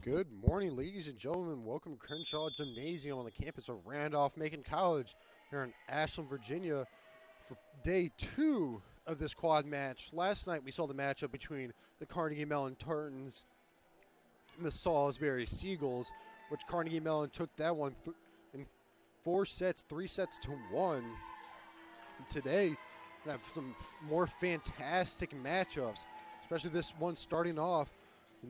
Good morning, ladies and gentlemen. Welcome to Crenshaw Gymnasium on the campus of Randolph-Macon College here in Ashland, Virginia for day 2 of this quad match. Last night we saw the matchup between the Carnegie Mellon Tartans and the Salisbury Seagulls, which Carnegie Mellon took that one in 4 sets, 3 sets to 1. And today we have some more fantastic matchups, especially this one starting off.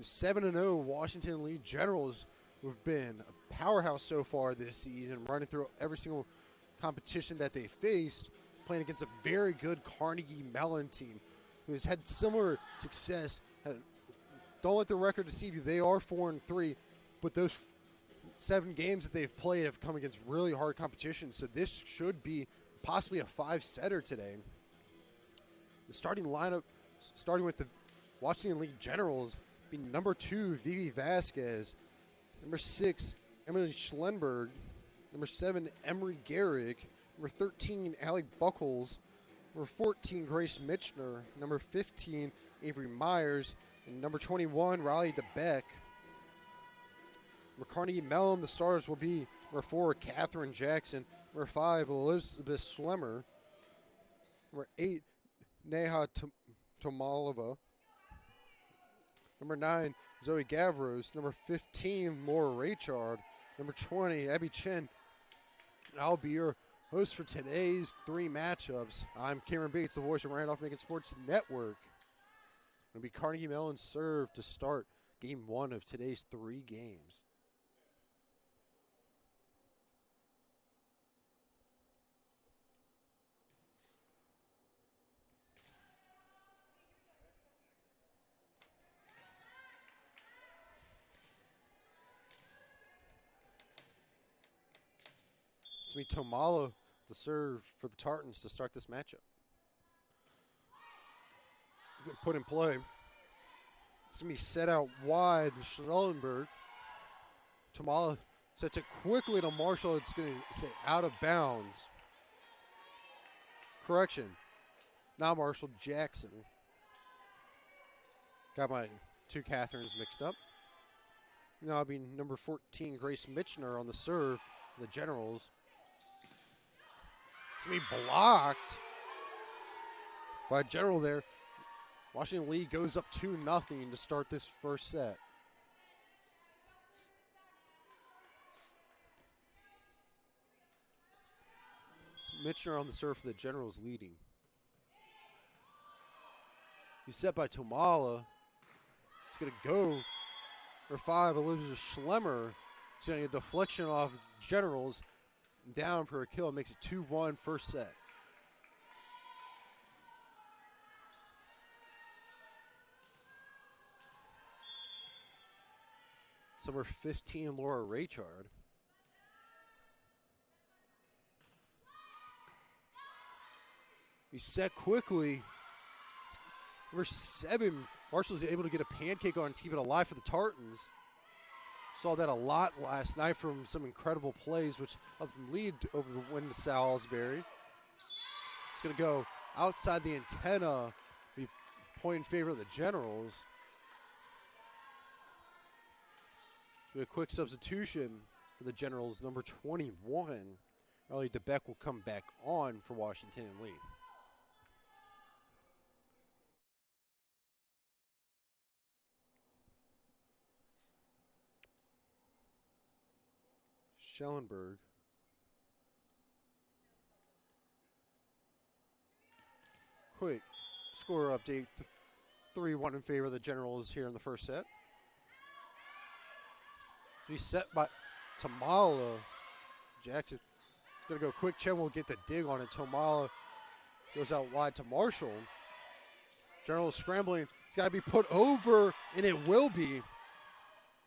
7-0 Washington Lee Generals, who have been a powerhouse so far this season, running through every single competition that they faced, playing against a very good Carnegie Mellon team who has had similar success. Don't let the record deceive you. They are 4-3, but those 7 games that they've played have come against really hard competition, so this should be possibly a 5-setter today. The starting lineup, starting with the Washington Lee Generals, being number 2, Vivi Vasquez, number 6, Emily Schlenberg, number 7, Emery Garrick, number 13, Allie Buckles, number 14, Grace Mitchner, number 15, Avery Myers, and number 21, Riley DeBeck. For Carnegie Mellon, the starters will be number 4, Catherine Jackson, number 5, Elizabeth Schlemmer, number 8, Neha Tomalova, number 9, Zoe Gavros. Number 15, Laura Raychard. Number 20, Abby Chen. And I'll be your host for today's 3 matchups. I'm Cameron Bates, the voice of Randolph-Macon Sports Network. It'll be Carnegie Mellon serve to start game 1 of today's 3 games. It's going to be Tomala to serve for the Tartans to start this matchup. Put in play. It's going to be set out wide. Schellenberg. Tomala sets it quickly to Marshall. It's going to say out of bounds. Correction. Not Marshall, Jackson. Got my 2 Catherines mixed up. Now it'll be number 14, Grace Mitchner on the serve for the Generals. It's going to be blocked by General there. Washington Lee goes up 2-0 to start this first set. Mitchner on the serve for the Generals leading. He's set by Tomala. It's going to go for 5, Elizabeth Schlemmer. It's going to get a deflection off the Generals. Down for a kill. It makes it 2-1 first set. It's number 15, Laura Raychard. He's set quickly. Number 7, Marshall's able to get a pancake on to keep it alive for the Tartans. Saw that a lot last night from some incredible plays, which helped them lead over the win to Salisbury. It's going to go outside the antenna, be point in favor of the Generals. A quick substitution for the Generals. Number 21, Riley DeBeck, will come back on for Washington and Lee. Schellenberg. Quick score update. 3-1 in favor of the Generals here in the first set. So he's set by Tomala. Jackson going to go quick. Chen will get the dig on it. Tomala goes out wide to Marshall. Generals scrambling. It's got to be put over, and it will be.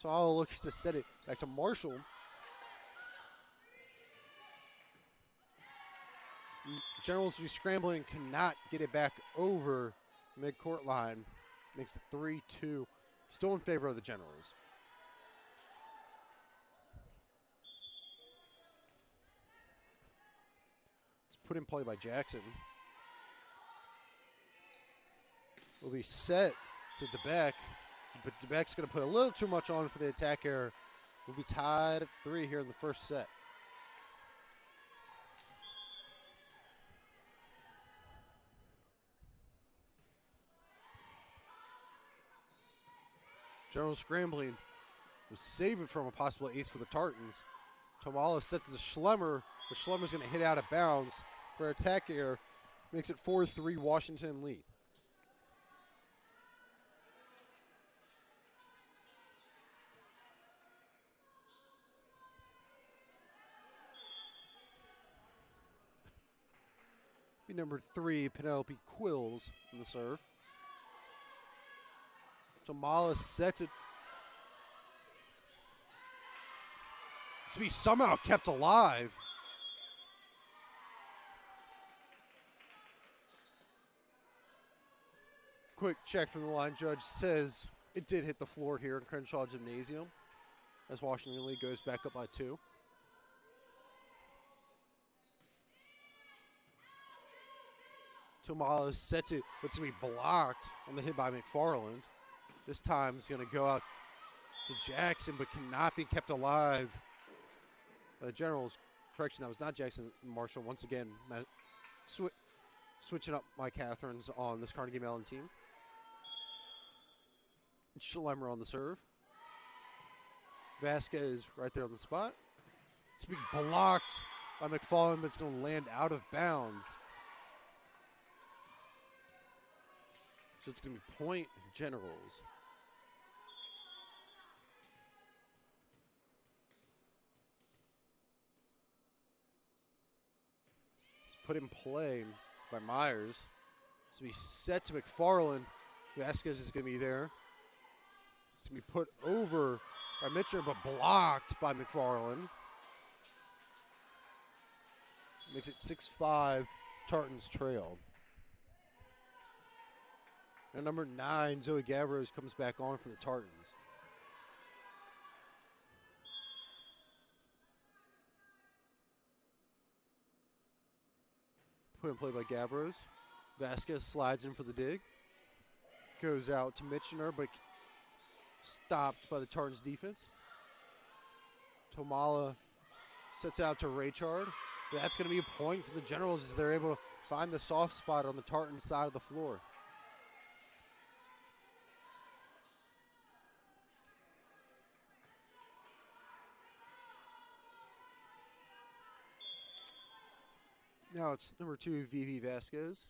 Tomala looks to set it back to Marshall. Generals will be scrambling, cannot get it back over midcourt line. Makes it 3-2. Still in favor of the Generals. It's put in play by Jackson. Will be set to DeBeck. But Debek's going to put a little too much on for the attack error. We'll be tied at 3 here in the first set. General scrambling. Will save it from a possible ace for the Tartans. Tomala sets it to Schlemmer, but Schlemmer's going to hit out of bounds for attack error. Makes it 4-3 Washington lead. Be number 3, Penelope Quills in the serve. Tomala sets it. To be somehow kept alive. Quick check from the line judge says it did hit the floor here in Crenshaw Gymnasium as Washington Lee goes back up by 2. Tomala sets it, but it's going to be blocked on the hit by McFarland. This time it's going to go out to Jackson, but cannot be kept alive. The Generals, correction, that was not Jackson Marshall. Once again, switching up my Catherines on this Carnegie Mellon team. Schlemmer on the serve. Vasquez right there on the spot. It's being blocked by McFarland, but it's going to land out of bounds. So it's going to be point Generals. Put in play by Myers. So be set to McFarland. Vasquez is going to be there. It's going to be put over by Mitchell, but blocked by McFarland. Makes it 6-5, Tartans trail. And number 9, Zoe Gavros, comes back on for the Tartans. Put in play by Gavros. Vasquez slides in for the dig. Goes out to Mitchener, but stopped by the Tartans defense. Tomala sets out to Raychard. That's going to be a point for the Generals as they're able to find the soft spot on the Tartan side of the floor. Now it's number 2, Vivi Vasquez.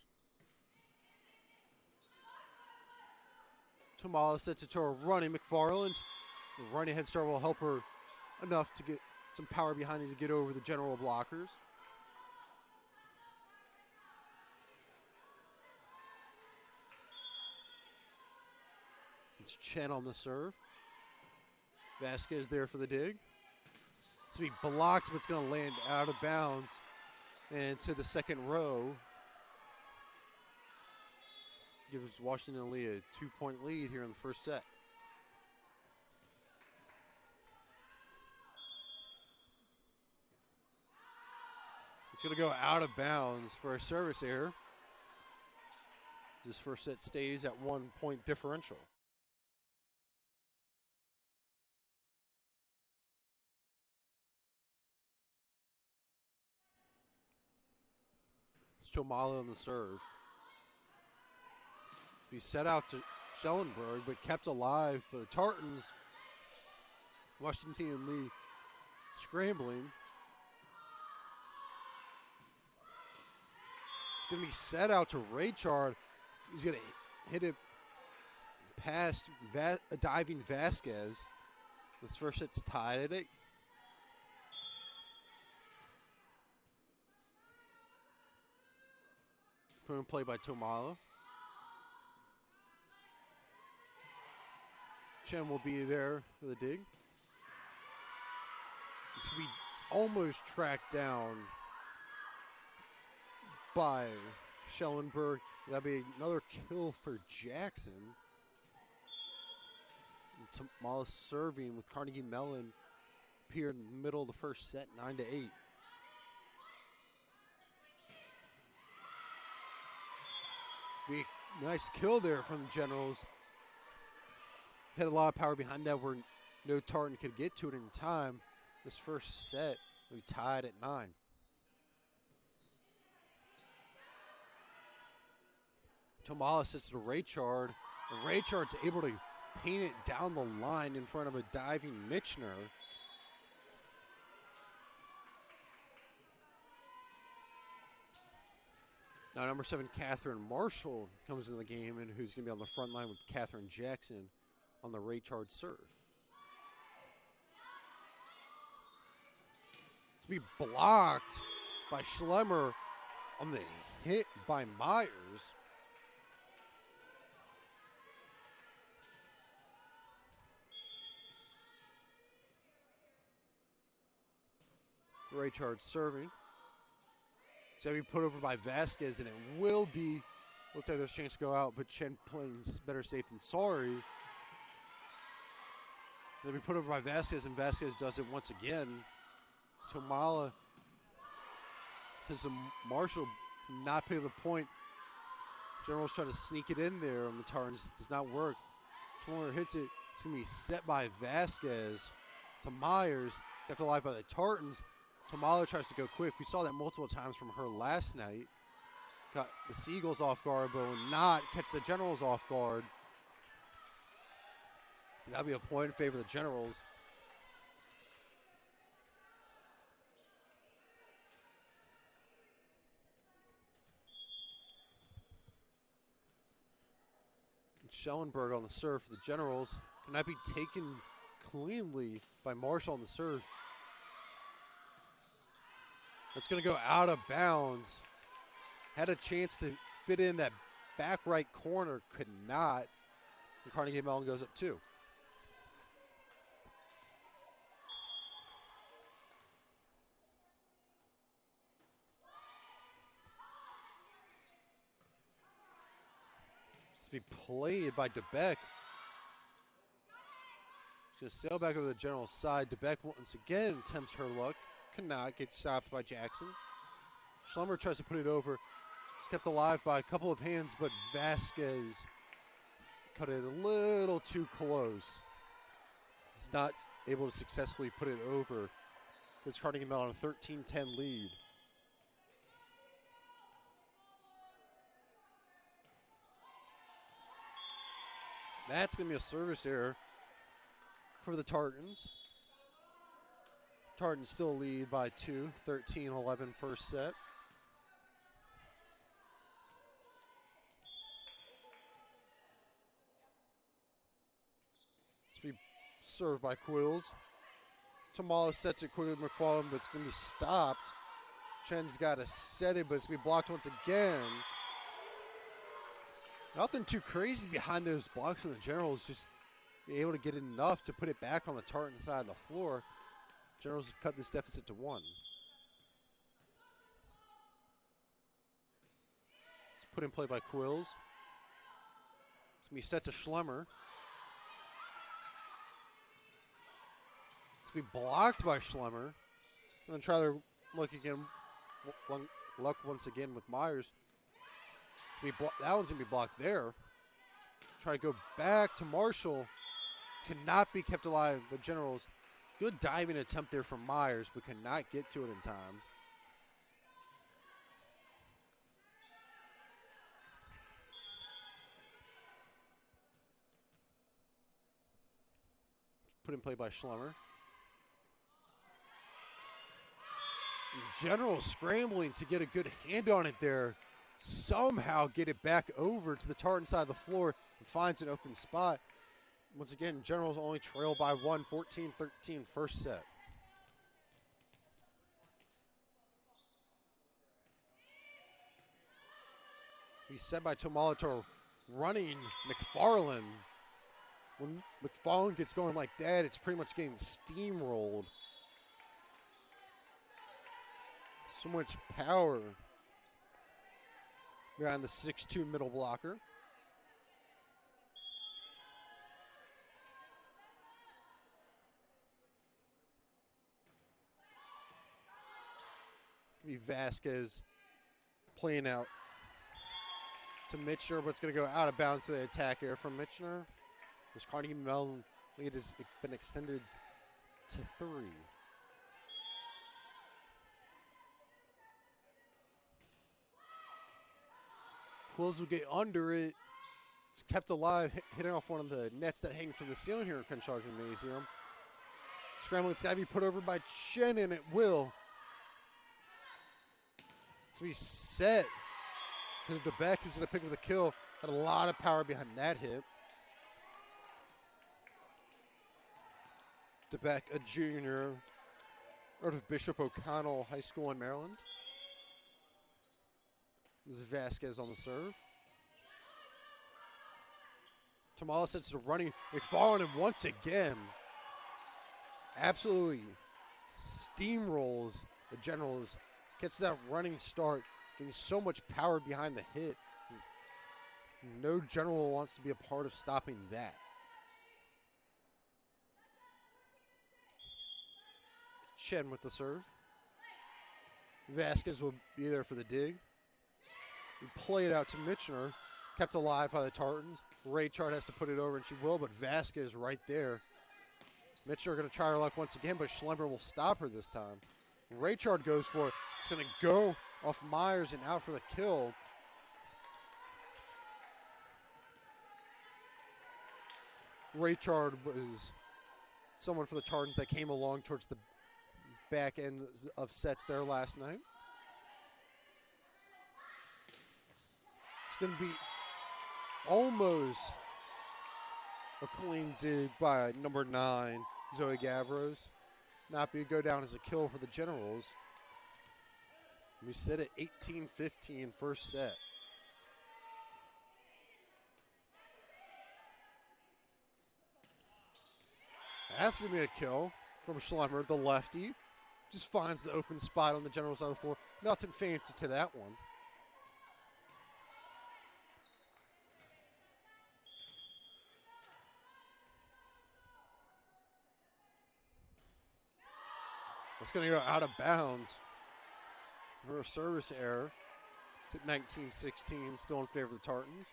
Tomala sets it to a running McFarland. The running head start will help her enough to get some power behind it to get over the General blockers. It's Chen on the serve. Vasquez there for the dig. It's to be blocked, but it's going to land out of bounds and to the second row. Gives Washington Lee a 2-point lead here in the first set. It's going to go out of bounds for a service error. This first set stays at 1-point differential. It's Tomala on the serve. He set out to Schellenberg, but kept alive by the Tartans. Washington Lee scrambling. It's going to be set out to Raychard. He's going to hit it past a diving Vasquez. This first set's tied at 8. Put in play by Tomala. Chen will be there for the dig. It's going to be almost tracked down by Schellenberg. That'll be another kill for Jackson. Tomala serving with Carnegie Mellon appeared in the middle of the first set, 9-8. Be a nice kill there from the Generals. Had a lot of power behind that where no Tartan could get to it in time. This first set, we tied at 9. Tomala sits to Raychard, and Raychard's able to paint it down the line in front of a diving Michener. Now number 7, Catherine Marshall, comes into the game, and who's going to be on the front line with Catherine Jackson on the Raychard serve. It's to be blocked by Schlemmer on the hit by Myers. Raychard serving. It's going to be put over by Vasquez, and it will be, looks like there's a chance to go out, but Chen playing better safe than sorry. It'll be put over by Vasquez, and Vasquez does it once again. Tomala, because the Marshall not pay the point. General's trying to sneak it in there on the Tartans. Does not work. Schlemmer hits it. It's going to be set by Vasquez to Myers. Kept alive by the Tartans. Tomala tries to go quick. We saw that multiple times from her last night. Got the Seagulls off guard, but will not catch the Generals off guard. That'll be a point in favor of the Generals. Schellenberg on the serve for the Generals. Cannot be taken cleanly by Marshall on the serve. It's going to go out of bounds. Had a chance to fit in that back right corner, could not. And Carnegie Mellon goes up 2. It's to be played by DeBeck. Just sail back over the General's side. DeBeck once again attempts her luck. Cannot get stopped by Jackson. Schlemmer tries to put it over. It's kept alive by a couple of hands, but Vasquez cut it a little too close. He's not able to successfully put it over. Gives Carnegie Mellon a 13-10 lead. That's going to be a service error for the Tartans. Tartans still lead by 2, 13-11 first set. It's to be served by Quills. Tomala sets it quickly with McFarland, but it's going to be stopped. Chen's got to set it, but it's going to be blocked once again. Nothing too crazy behind those blocks from the Generals, just being able to get enough to put it back on the Tartan side of the floor. Generals have cut this deficit to 1. It's put in play by Quills. It's going to be set to Schlemmer. It's going to be blocked by Schlemmer. Going to try their luck again. Luck once again with Myers. It's gonna be that one's going to be blocked there. Try to go back to Marshall. Cannot be kept alive by Generals. Good diving attempt there from Myers, but cannot get to it in time. Put in play by Schlemmer. General scrambling to get a good hand on it there. Somehow get it back over to the Tartan side of the floor and finds an open spot. Once again, Generals only trail by 1, 14-13 first set. He's set by Tomalato running McFarland. When McFarland gets going like that, it's pretty much getting steamrolled. So much power behind the 6'2" middle blocker. Vasquez playing out to Michener, but it's going to go out of bounds to the attack here from Michener. This Carnegie Mellon lead has been extended to 3. Quills will get under it. It's kept alive, hitting off one of the nets that hang from the ceiling here at Crenshaw Gymnasium. Scrambling, it's got to be put over by Chen, and it will. It's going to be set. The back is going to pick up the kill. Had a lot of power behind that hit. DeBeck, a junior out of Bishop O'Connell High School in Maryland. This is Vasquez on the serve. Tamala sets the running. McFarland, and once again, absolutely steamrolls the Generals. Gets that running start, getting so much power behind the hit. No General wants to be a part of stopping that. Chen with the serve. Vasquez will be there for the dig. We play it out to Mitchner. Kept alive by the Tartans. Raychard has to put it over, and she will, but Vasquez right there. Mitchner going to try her luck once again, but Schlemmer will stop her this time. Raychard goes for it. It's going to go off Myers and out for the kill. Raychard was someone for the Tartans that came along towards the back end of sets there last night. It's going to be almost a clean dig by number 9, Zoe Gavros. Not be go down as a kill for the Generals. We sit at 18-15 first set. That's going to be a kill from Schlemmer, the lefty. Just finds the open spot on the Generals on the floor. Nothing fancy to that one. It's going to go out of bounds. For a service error. It's at 19-16, still in favor of the Tartans.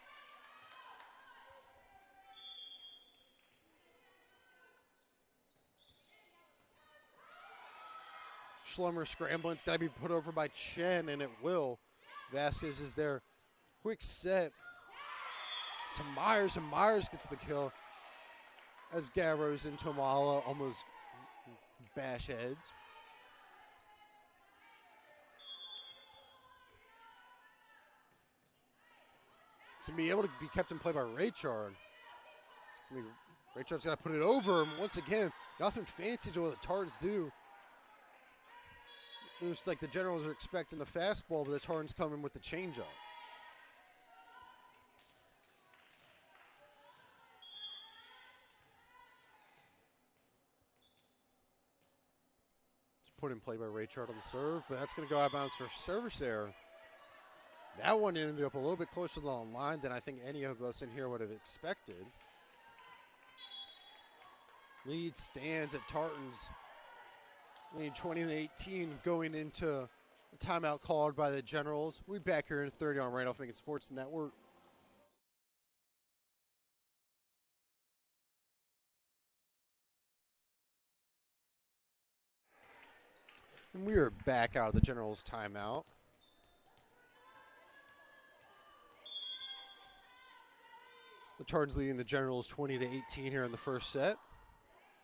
Schlemmer scrambling. It's got to be put over by Chen, and it will. Vasquez is there. Quick set to Myers, and Myers gets the kill as Gavros and Tomala almost bash heads. To be able to be kept in play by Raychard. Raychard's got to put it over him. Once again, nothing fancy to what the Tartans do. It was like the Generals are expecting the fastball, but the Tartans coming with the changeup. It's put in play by Raychard on the serve, but that's going to go out of bounds for service error. That one ended up a little bit closer to the line than I think any of us in here would have expected. Lead stands at Tartans. Lead 20-18 going into a timeout called by the Generals. We'll be back here in 30 on Randolph-Macon Sports Network. And we are back out of the Generals timeout. The Tartans leading the Generals 20-18 here in the first set.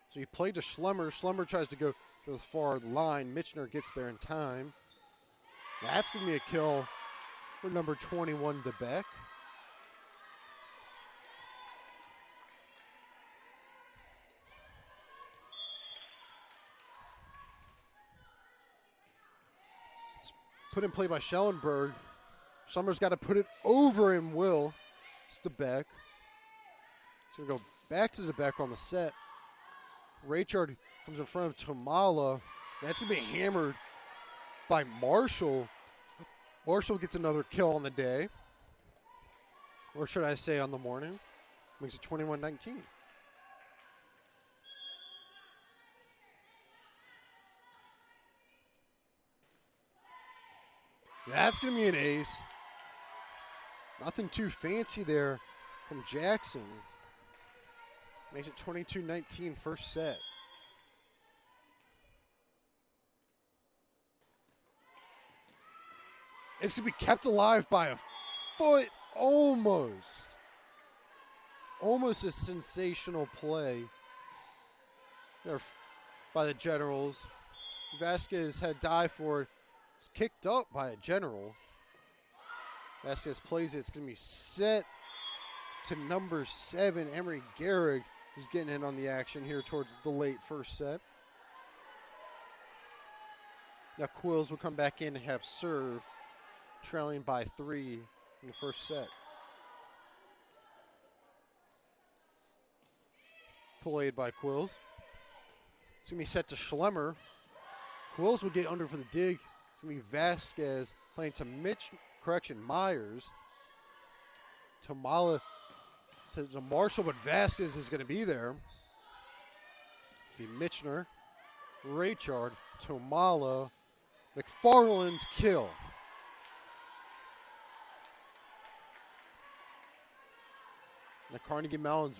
So he played to Schlemmer. Schlemmer tries to go to the far line. Mitchner gets there in time. That's going to be a kill for number 21, DeBeck. It's put in play by Schellenberg. Schlemmer's got to put it over and will. It's DeBeck. It's going to go back to DeBeck on the set. Raychard comes in front of Tomala. That's going to be hammered by Marshall. Marshall gets another kill on the day. Or should I say on the morning. Makes it 21-19. That's going to be an ace. Nothing too fancy there from Jackson. Makes it 22-19 first set. It's going to be kept alive by a foot almost. Almost a sensational play there by the Generals. Vasquez had a dive for it. It's kicked up by a General. Vasquez plays it. It's going to be set to number 7, Emery Gehrig, who's getting in on the action here towards the late first set. Now Quills will come back in and have serve, trailing by 3 in the first set. Played by Quills. It's going to be set to Schlemmer. Quills will get under for the dig. It's going to be Vasquez playing to Myers. Tomala says to Marshall, but Vasquez is going to be there. It's going to be Mitchner, Raychard, Tomala, McFarland, kill. Now Carnegie Mellon's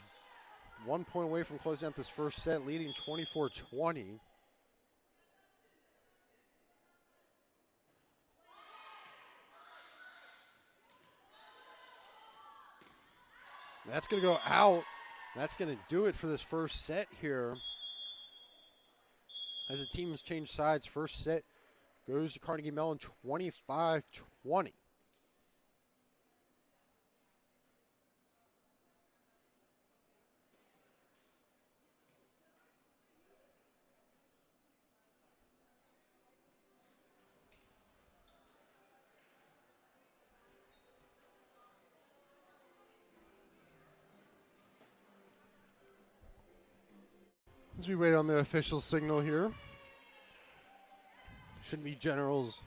1 point away from closing out this first set, leading 24-20. That's going to go out. That's going to do it for this first set here. As the teams change sides, first set goes to Carnegie Mellon 25-20. As we wait on the official signal here. Should be Generals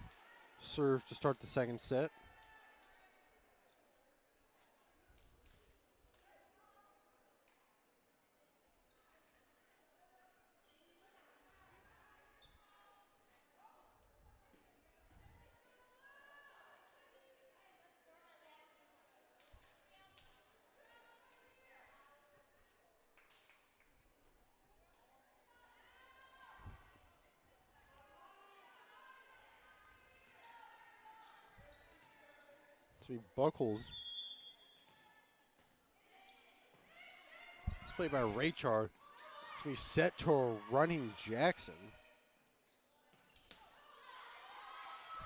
serve to start the second set. Buckles. It's played by Raychard. It's going to be set to a running Jackson.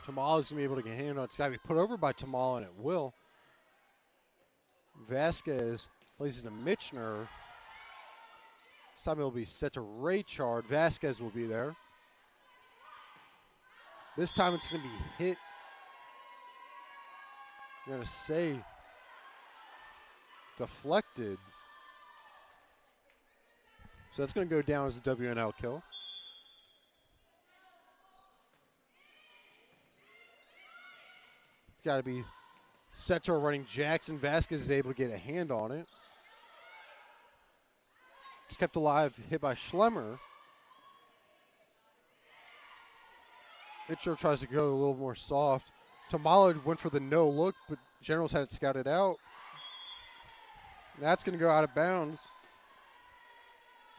Tamala's going to be able to get a hand on it. It's got to be put over by Tamala, and it will. Vasquez plays it to Mitchner. This time it will be set to Raychard. Vasquez will be there. This time it's going to be hit. I'm going to say deflected. So that's going to go down as a WNL kill. Got to be set to a running Jackson. Vasquez is able to get a hand on it. It's kept alive, hit by Schlemmer. Itcher tries to go a little more soft. Tamala went for the no look, but Generals had it scouted out. That's going to go out of bounds.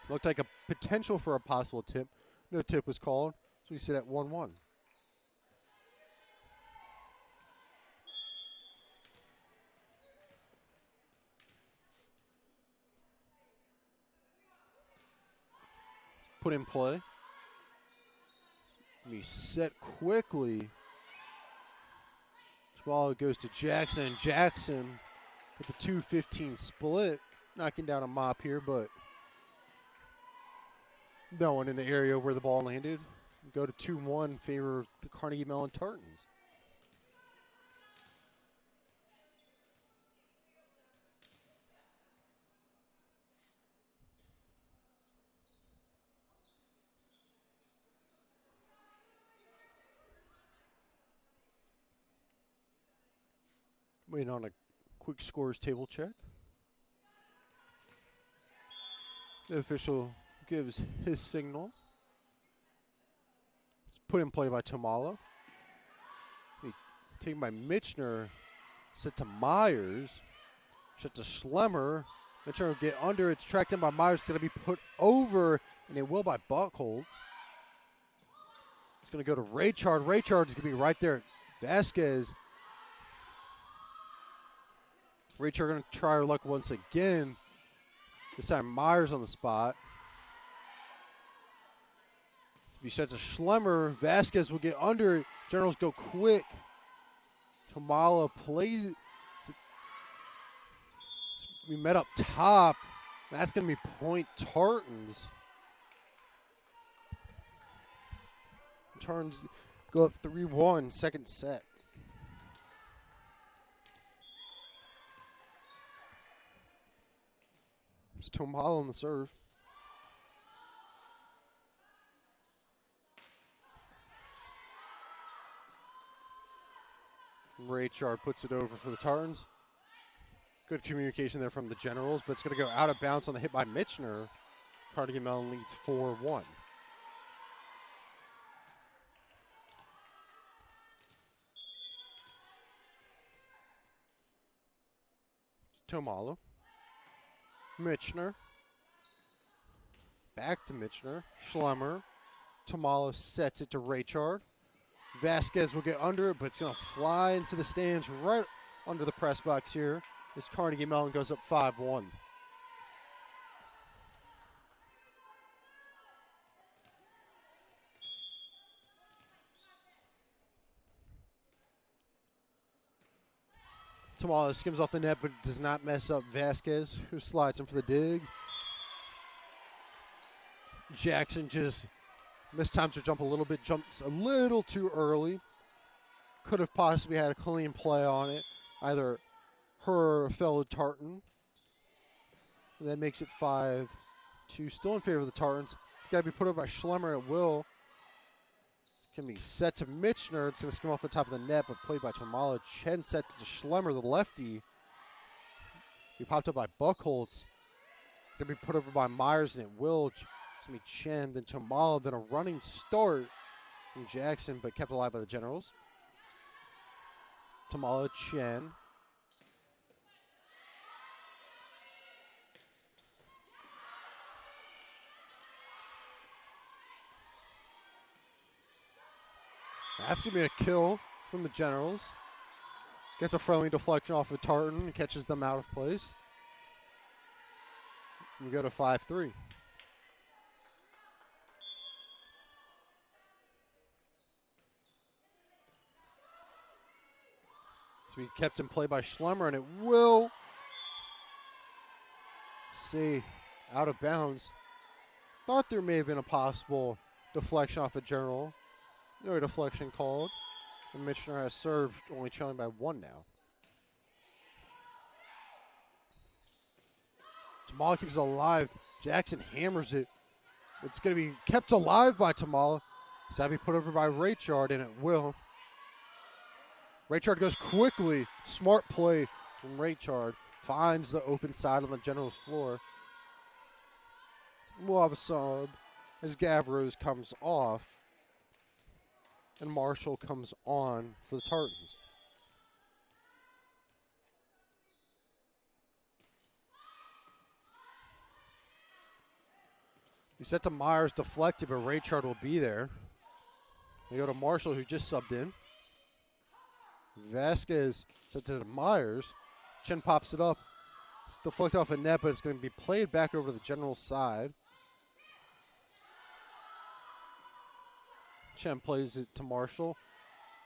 Looked like a potential for a possible tip. No tip was called, so we sit at 1-1. Put in play. Be set quickly. Ball goes to Jackson, and Jackson with the 2-15 split, knocking down a mop here, but no one in the area where the ball landed. Go to 2-1 in favor of the Carnegie Mellon Tartans. Waiting on a quick scores table check. The official gives his signal. It's put in play by Tamala. Taken by Mitchner. Set to Myers. Set to Schlemmer. Mitchner will get under. It's tracked in by Myers. It's going to be put over, and it will by Buckholz. It's going to go to Raychard. Raychard is going to be right there. Vasquez. Raychard going to try her luck once again. This time Myers on the spot. He sets a Schlemmer. Vasquez will get under it. Generals go quick. Tamala plays. We met up top. That's going to be point Tartans. Tartans go up 3-1, second set. It's Tamala on the serve. Raychard puts it over for the Tartans. Good communication there from the Generals, but it's going to go out of bounds on the hit by Mitchner. Carnegie Mellon leads 4-1. Tomalo. Mitchner. Back to Mitchner. Schlemmer. Tomalo sets it to Raychard. Vasquez will get under it, but it's going to fly into the stands right under the press box here. This Carnegie Mellon goes up 5-1. Tamala skims off the net, but does not mess up Vasquez, who slides in for the dig. Jackson just mistimes her jump a little bit, jumps a little too early. Could have possibly had a clean play on it, either her or a fellow Tartan. And that makes it 5-2, still in favor of the Tartans. Got to be put up by Schlemmer at will. Can be set to Mitchner. It's going to skim off the top of the net, but played by Tamala. Chen set to Schlemmer, the lefty. He popped up by Buckholz. Going to be put over by Myers, and it will. It's going to be Chen, then Tamala, then a running start from Jackson, but kept alive by the Generals. Tamala, Chen. That's going to be a kill from the Generals. Gets a friendly deflection off of Tartan and catches them out of place. We go to 5-3. So we kept in play by Schlemmer, and it will see out of bounds. Thought there may have been a possible deflection off a General. No deflection called. And Mitchner has served, only trailing by 1 now. Tamala keeps it alive. Jackson hammers it. It's going to be kept alive by Tamala. It's got to be put over by Raychard, and it will. Raychard goes quickly. Smart play from Raychard. Finds the open side on the General's floor. We'll have a sub as Gavros comes off. And Marshall comes on for the Tartans. He sets to Myers, deflected, but Raychard will be there. We go to Marshall, who just subbed in. Vasquez sets it to Myers. Chen pops it up. It's deflected off a net, but it's going to be played back over the General's side. Chen plays it to Marshall.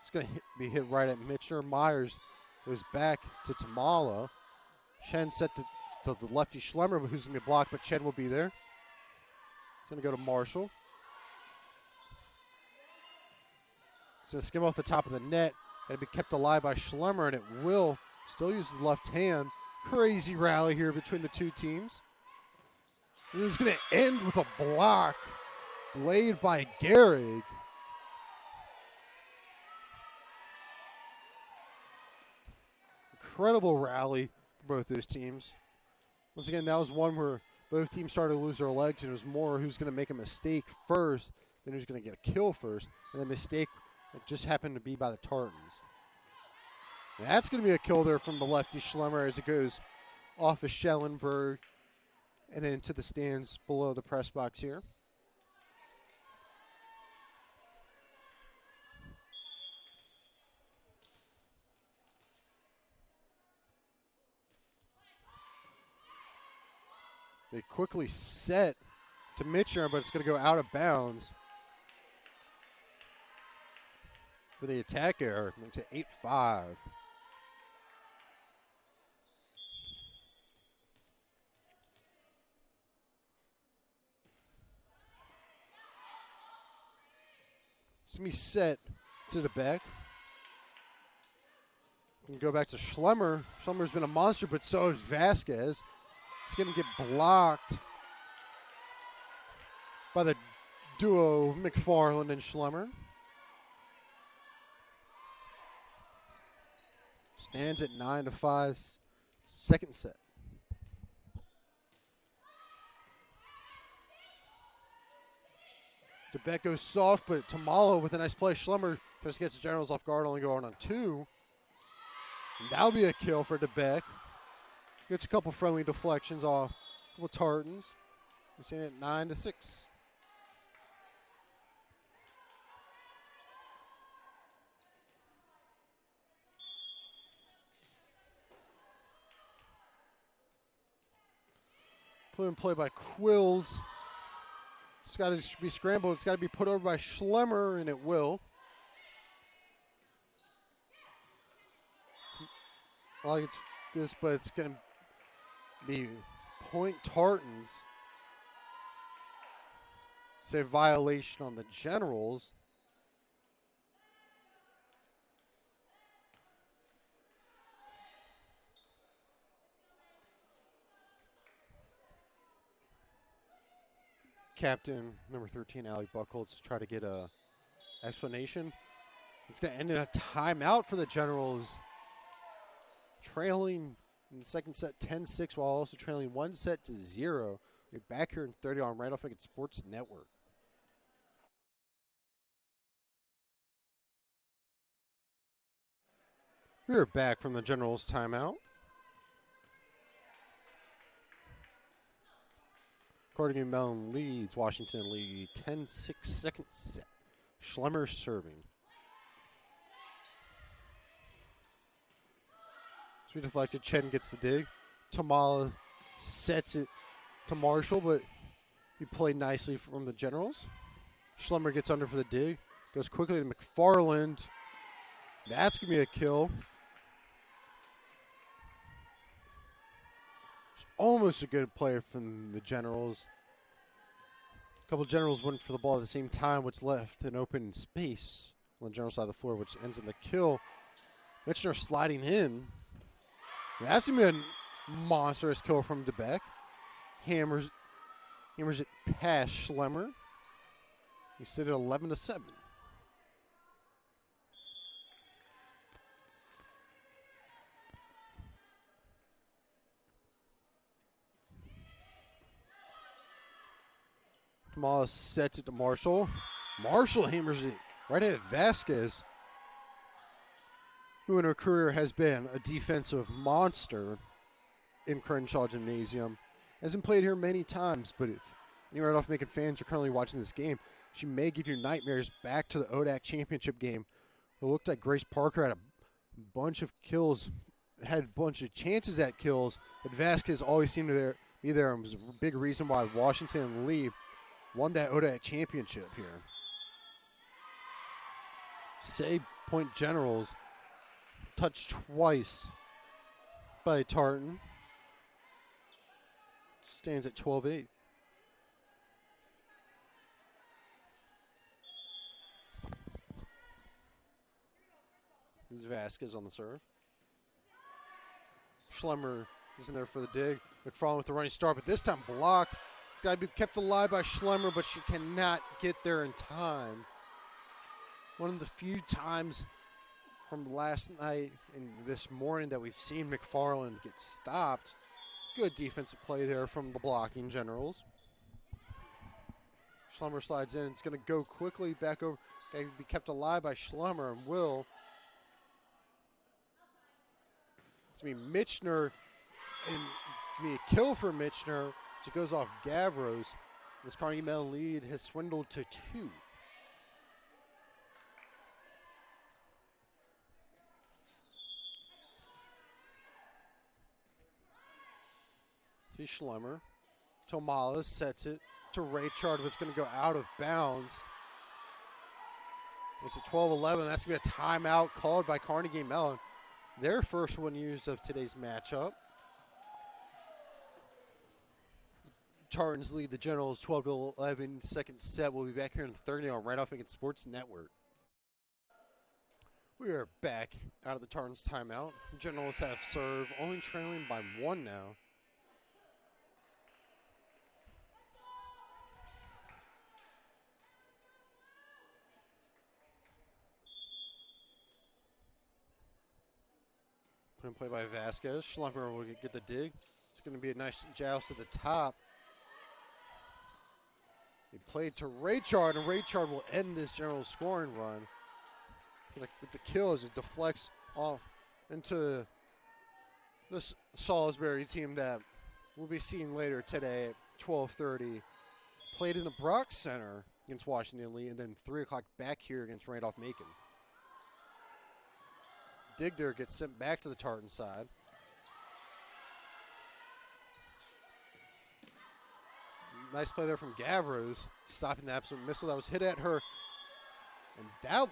It's going to be hit right at Mitchner. Myers goes back to Tamala. Chen set to the lefty Schlemmer, who's going to be blocked, but Chen will be there. It's going to go to Marshall. It's going to skim off the top of the net. Going to be kept alive by Schlemmer, and it will still use the left hand. Crazy rally here between the two teams. And it's going to end with a block laid by Gehrig. Incredible rally for both those teams. Once again, that was one where both teams started to lose their legs, and it was more who's going to make a mistake first than who's going to get a kill first. And the mistake just happened to be by the Tartans. And that's going to be a kill there from the lefty Schlemmer as it goes off of Schellenberg and into the stands below the press box here. They quickly set to Mitchner, but it's going to go out of bounds for the attack error. Makes it 8-5. It's going to be set to the back. We can go back to Schlemmer. Schlemmer's been a monster, but so is Vasquez. It's going to get blocked by the duo of McFarland and Schlemmer. Stands at 9-5, second set. DeBeck goes soft, but Tamalo with a nice play. Schlemmer just gets the Generals off guard, only going on 2. And that'll be a kill for DeBeck. Gets a couple friendly deflections off with Tartans. We're seeing it 9-6. Put in play by Quills. It's got to be scrambled. It's got to be put over by Schlemmer, and it will. I like it's this, but it's going to be point Tartans. It's a violation on the Generals. Captain number 13, Allie Buchholz, try to get a explanation. It's going to end in a timeout for the Generals. Trailing in the second set 10-6 while also trailing 1-0. We're back here in 30 on Randolph-Macon Sports Network. We're back from the Generals timeout. Carnegie Mellon leads Washington lead 10-6 second set. Schlemmer serving. Sweet deflected. Chen gets the dig. Tamala sets it to Marshall, but he played nicely from the Generals. Schlemmer gets under for the dig. Goes quickly to McFarland. That's going to be a kill. Almost a good player from the Generals. A couple of Generals went for the ball at the same time, which left an open space on the General side of the floor, which ends in the kill. Mitchner sliding in. That's going to be a monstrous kill from DeBeck. Hammers it past Schlemmer. He sit at 11-7. Tamala sets it to Marshall. Marshall hammers it right at Vasquez, who in her career has been a defensive monster in Crenshaw Gymnasium. Hasn't played here many times, but if any Randolph-Macon fans are currently watching this game, she may give you nightmares back to the ODAC championship game. It looked like Grace Parker had a bunch of kills, had a bunch of chances at kills, but Vasquez always seemed to be there and was a big reason why Washington and Lee won that ODAC championship here. Say point Generals. Touched twice by Tartan. Stands at 12-8. This is Vasquez on the serve. Schlemmer is in there for the dig. McFarland with the running start, but this time blocked. It's got to be kept alive by Schlemmer, but she cannot get there in time. One of the few times from last night and this morning that we've seen McFarland get stopped. Good defensive play there from the blocking Generals. Schlemmer slides in. It's going to go quickly back over. Got to be kept alive by Schlemmer and will. It's going to be Mitchner and to be a kill for Michener. So it goes off Gavros. This Carnegie Mellon lead has swindled to 2. Here's Schlemmer. Tomalas sets it to Raychard, but it's going to go out of bounds. It's a 12-11. That's going to be a timeout called by Carnegie Mellon. Their first one used of today's matchup. Tartans lead the Generals 12-11. Second set. We'll be back here in 30 on Randolph-Macon Sports Network. We are back out of the Tartans timeout. Generals have serve, only trailing by 1 now. Play by Vasquez. Schlemmer will get the dig. It's going to be a nice joust at the top. He played to Raychard, and Raychard will end this General scoring run with the kill as it deflects off into this Salisbury team that we'll be seeing later today at 12:30. Played in the Brock Center against Washington Lee, and then 3 o'clock back here against Randolph-Macon. Dig there gets sent back to the Tartan side. Nice play there from Gavros, stopping the absolute missile that was hit at her. And that,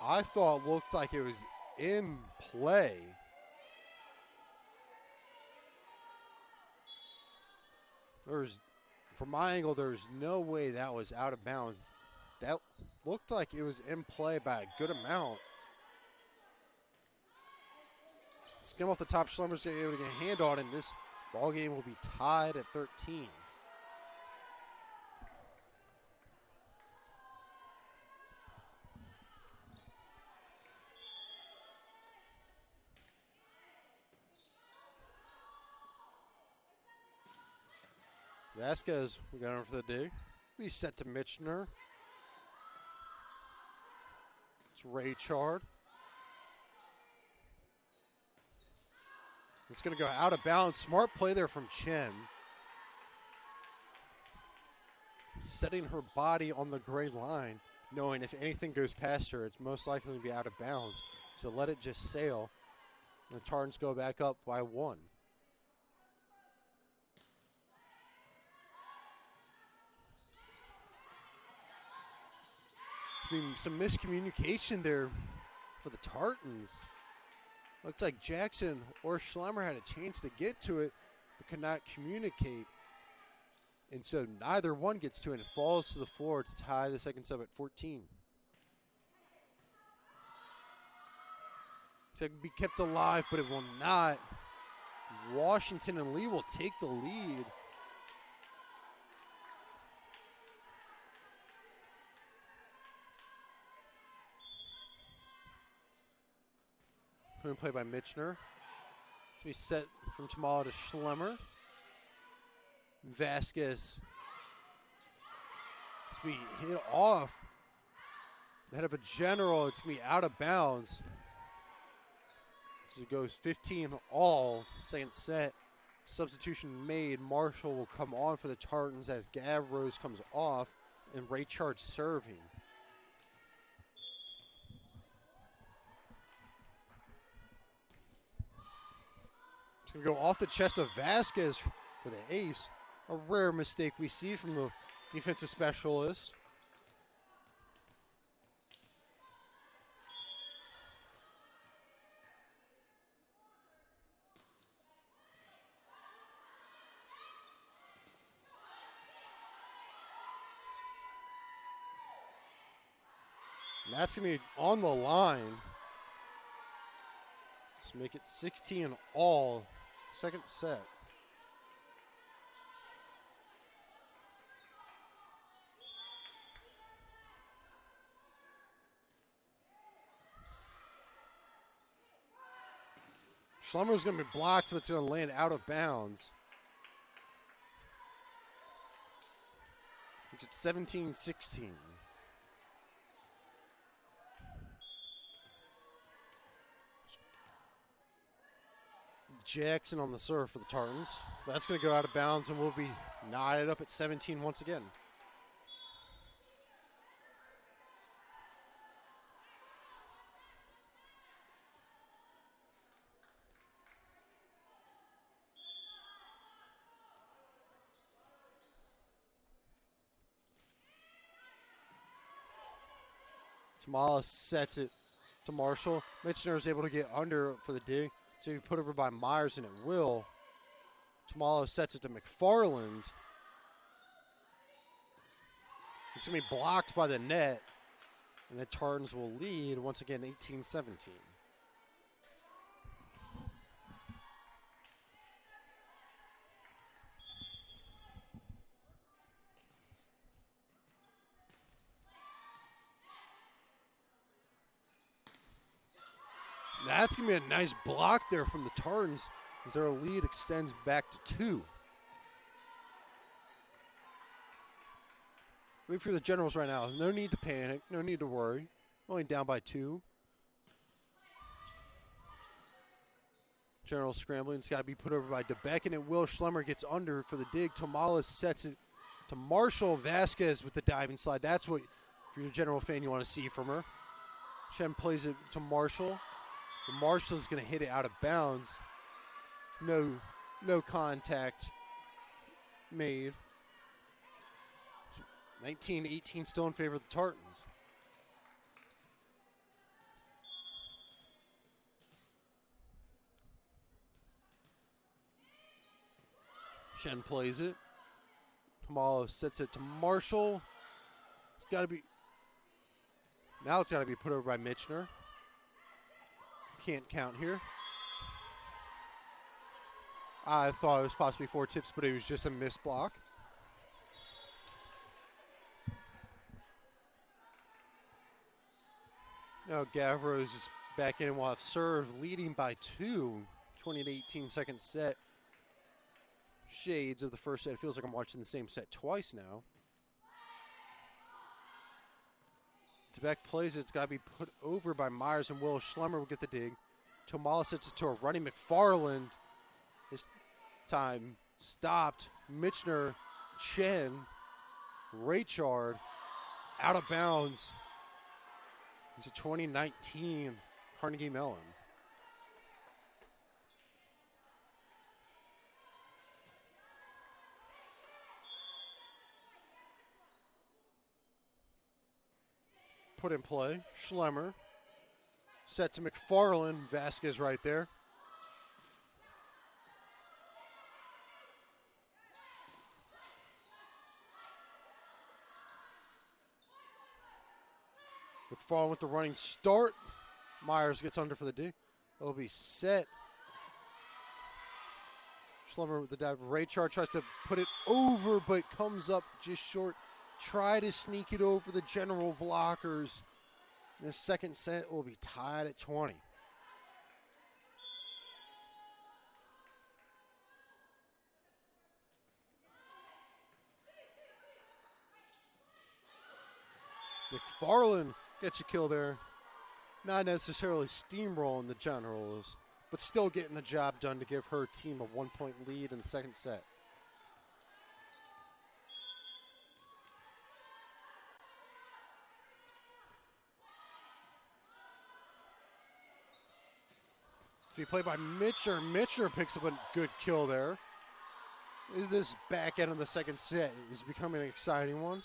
I thought, looked like it was in play. From my angle, there's no way that was out of bounds. That looked like it was in play by a good amount. Skim off the top. Schlemmer's going to be able to get a hand on it, and this ball game will be tied at 13. Vasquez, we got him for the dig. We set to Michener. It's Raychard. It's going to go out of bounds. Smart play there from Chen. Setting her body on the gray line, knowing if anything goes past her, it's most likely to be out of bounds. So let it just sail. And the Tartans go back up by 1. There's been some miscommunication there for the Tartans. Looked like Jackson or Schlemmer had a chance to get to it, but could not communicate. And so neither one gets to it. It falls to the floor to tie the second sub at 14. So it can be kept alive, but it will not. Washington and Lee will take the lead. Play by Michener. We set from Tamala to Schlemmer. Vasquez. It's be hit off. Ahead of a General. It's going to be out of bounds. So it goes 15 all. Second set. Substitution made. Marshall will come on for the Tartans as Gavros comes off and Raychard serving. It's going to go off the chest of Vasquez for the ace. A rare mistake we see from the defensive specialist. And that's going to be on the line. Let's make it 16 all. Second set. Schlemmer's going to be blocked, but it's going to land out of bounds. It's at 17-16. Jackson on the serve for the Tartans. That's going to go out of bounds and will be knotted up at 17 once again. Tamala sets it to Marshall. Mitchner is able to get under for the dig. So he put over by Myers, and it will. Tamala sets it to McFarland. It's going to be blocked by the net. And the Tartans will lead once again 18-17. That's going to be a nice block there from the Tartans. Their lead extends back to 2. Wait for the Generals right now. No need to panic. No need to worry. Only down by 2. Generals scrambling. It's got to be put over by DeBeck, and it will. Schlemmer gets under for the dig. Tamala sets it to Marshall. Vasquez with the diving slide. That's what, if you're a General fan, you want to see from her. Shen plays it to Marshall. Marshall's going to hit it out of bounds. No contact made. 19-18 still in favor of the Tartans. Shen plays it. Tamala sets it to Marshall. It's got to be. Now it's got to be put over by Mitchner. Can't count here. I thought it was possibly 4 tips, but it was just a missed block. Now Gavro's is back in and will have served, leading by 2. 20-18 second set. Shades of the first set. It feels like I'm watching the same set twice now. Debeck plays it. It's got to be put over by Myers, and Will Schlemmer will get the dig. Tamala sets it to a running McFarland. This time stopped. Mitchner, Chen, Raychard out of bounds into 2019 Carnegie Mellon. Put in play. Schlemmer. Set to McFarland. Vasquez right there. McFarland with the running start. Myers gets under for the D. It'll be set. Schlemmer with the dive. Raychard tries to put it over, but comes up just short. Try to sneak it over the general blockers. The second set will be tied at 20. McFarland gets a kill there. Not necessarily steamrolling the Generals, but still getting the job done to give her team a 1-point lead in the second set. Be played by Mitchner. Mitchner picks up a good kill there. Is this back end of the second set is becoming an exciting one.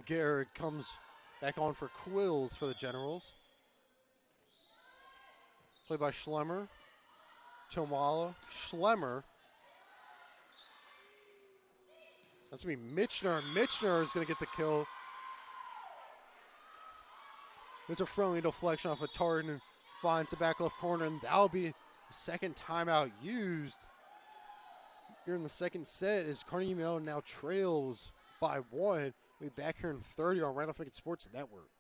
Garrett comes back on for Quills for the Generals. Played by Schlemmer. Tomala. Schlemmer. That's going to be Mitchner. Mitchner is going to get the kill. It's a friendly deflection off of Tartan. Finds the back left corner, and that'll be the second timeout used here in the second set as Carnegie Mellon now trails by 1. We'll be back here in 30 on Randolph-Macon Sports Network.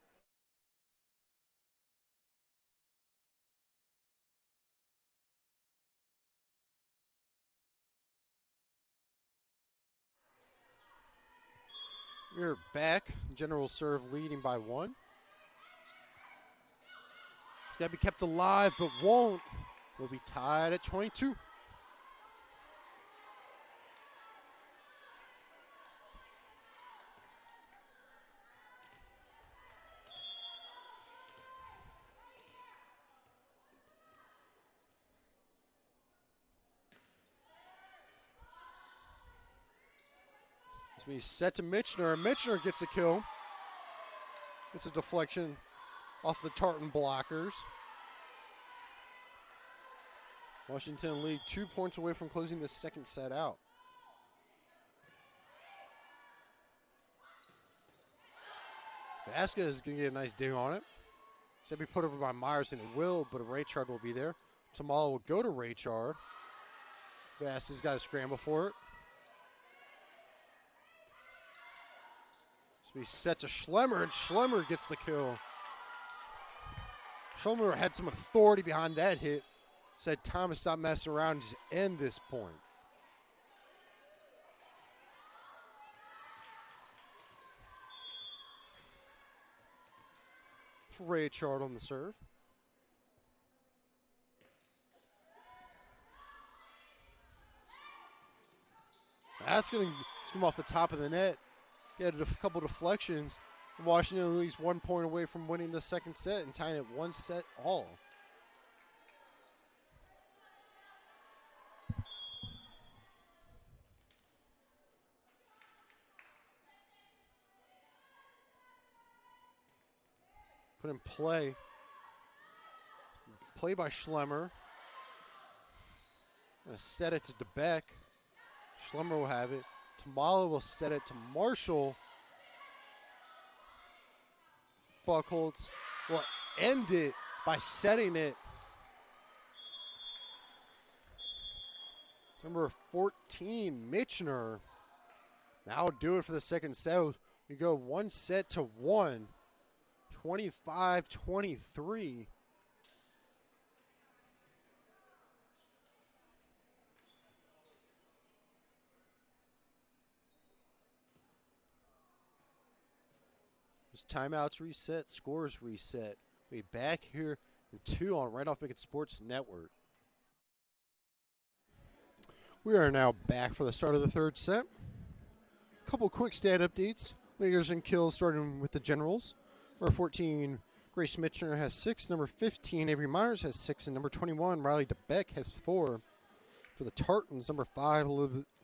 We're back. General serve leading by 1. It's got to be kept alive, but won't. We'll be tied at 22. It's going to be set to Mitchner. Mitchner gets a kill. It's a deflection off the Tartan blockers. Washington lead 2 points away from closing the second set out. Vasquez is going to get a nice dig on it. It's going to be put over by Myers, and it will, but a Raychard will be there. Tamala will go to Raychard. Vasquez got to scramble for it. It's going to be set to Schlemmer, and Schlemmer gets the kill. Schlemmer had some authority behind that hit. Said time to stop messing around and just end this point. Raychard on the serve. That's going to come off the top of the net. He had a couple deflections. Washington at least 1 point away from winning the second set and tying it 1 set all. Put in play. Play by Schlemmer. Gonna set it to DeBeck. Schlemmer will have it. Tamala will set it to Marshall. Buchholz will end it by setting it. Number 14, Mitchner. Now we'll do it for the second set. We go 1 set to 1. 25-23. Timeouts reset, scores reset. We'll be back here in 2 on Randolph-Macon Sports Network. We are now back for the start of the third set. A couple quick stat updates. Leaders in kills starting with the Generals. Number 14, Grace Mitchner has 6. Number 15, Avery Myers has 6. And number 21, Riley DeBeck has 4. For the Tartans, number 5,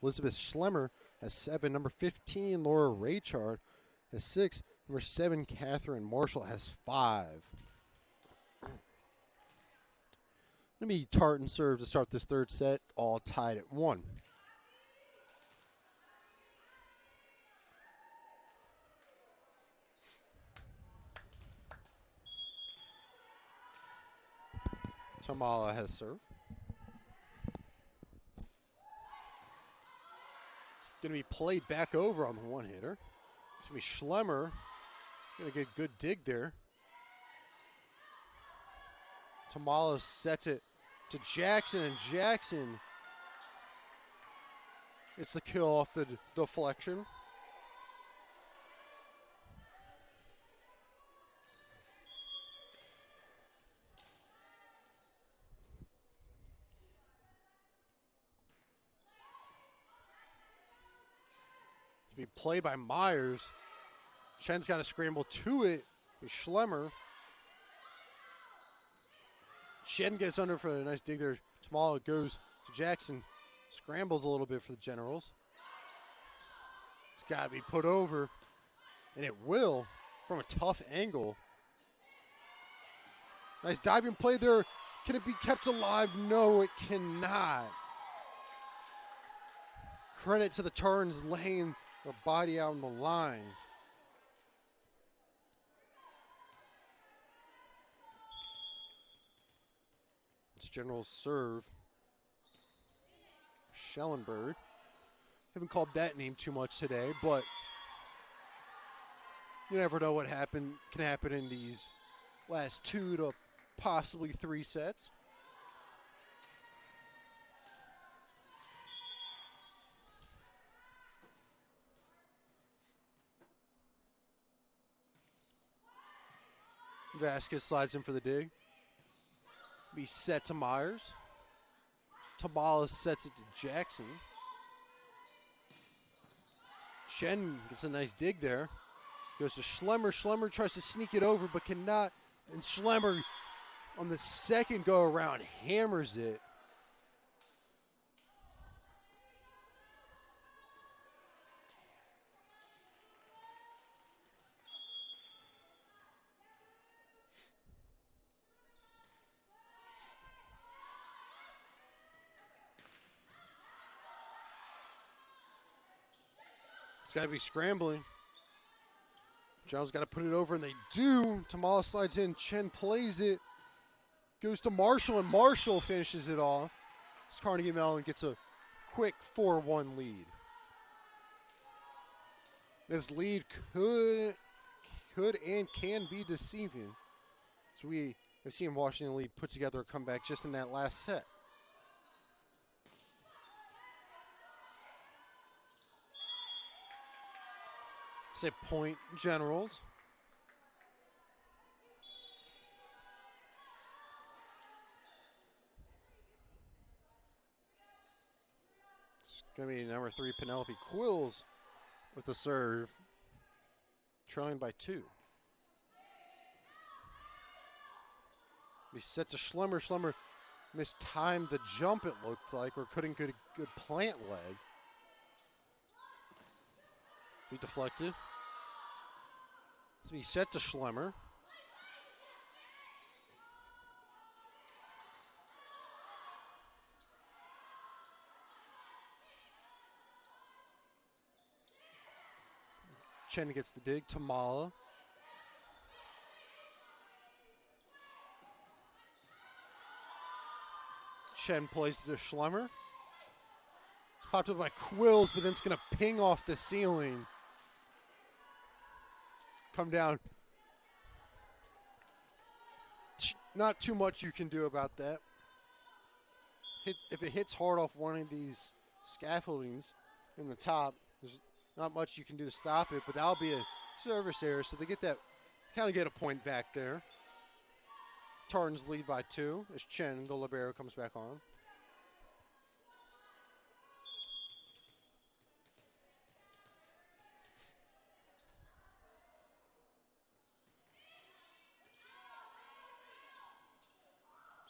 Elizabeth Schlemmer has 7. Number 15, Laura Raychard has 6. Number 7, Catherine Marshall has 5. Going to be Tartan serve to start this third set, all tied at 1. Tamala has serve. It's going to be played back over on the one hitter. It's going to be Schlemmer. Going to get a good dig there. Tamala sets it to Jackson, and Jackson, it's the kill off the deflection. To be played by Myers. Chen's got to scramble to it with Schlemmer. Chen gets under for a nice dig there. Tamala goes to Jackson. Scrambles a little bit for the Generals. It's got to be put over. And it will from a tough angle. Nice diving play there. Can it be kept alive? No, it cannot. Credit to the Tartans laying their body out on the line. It's General's serve. Schellenberg. Haven't called that name too much today, but you never know what can happen in these last 2 to possibly 3 sets. Vasquez slides in for the dig. Be set to Myers. Tamala sets it to Jackson. Chen gets a nice dig there. Goes to Schlemmer. Schlemmer tries to sneak it over but cannot. And Schlemmer on the second go around hammers it. It's got to be scrambling. Jones got to put it over, and they do. Tamala slides in. Chen plays it. Goes to Marshall, and Marshall finishes it off. As Carnegie Mellon gets a quick 4-1 lead. This lead could and can be deceiving. So we have seen Washington Lee put together a comeback just in that last set. Say point Generals. It's going to be number 3, Penelope Quills with the serve. Trailing by 2. We set to Schlemmer. Schlemmer mistimed the jump, it looked like, or couldn't get a good plant leg. Be deflected. It's be set to Schlemmer. Chen gets the dig. Tamala. Chen plays to Schlemmer. It's popped up by Quills, but then it's going to ping off the ceiling. Come down. Not too much you can do about that. If it hits hard off one of these scaffoldings in the top, there's not much you can do to stop it, but that'll be a service error, so they get that, kind of get a point back there. Tartans lead by 2 as Chen, the libero, comes back on.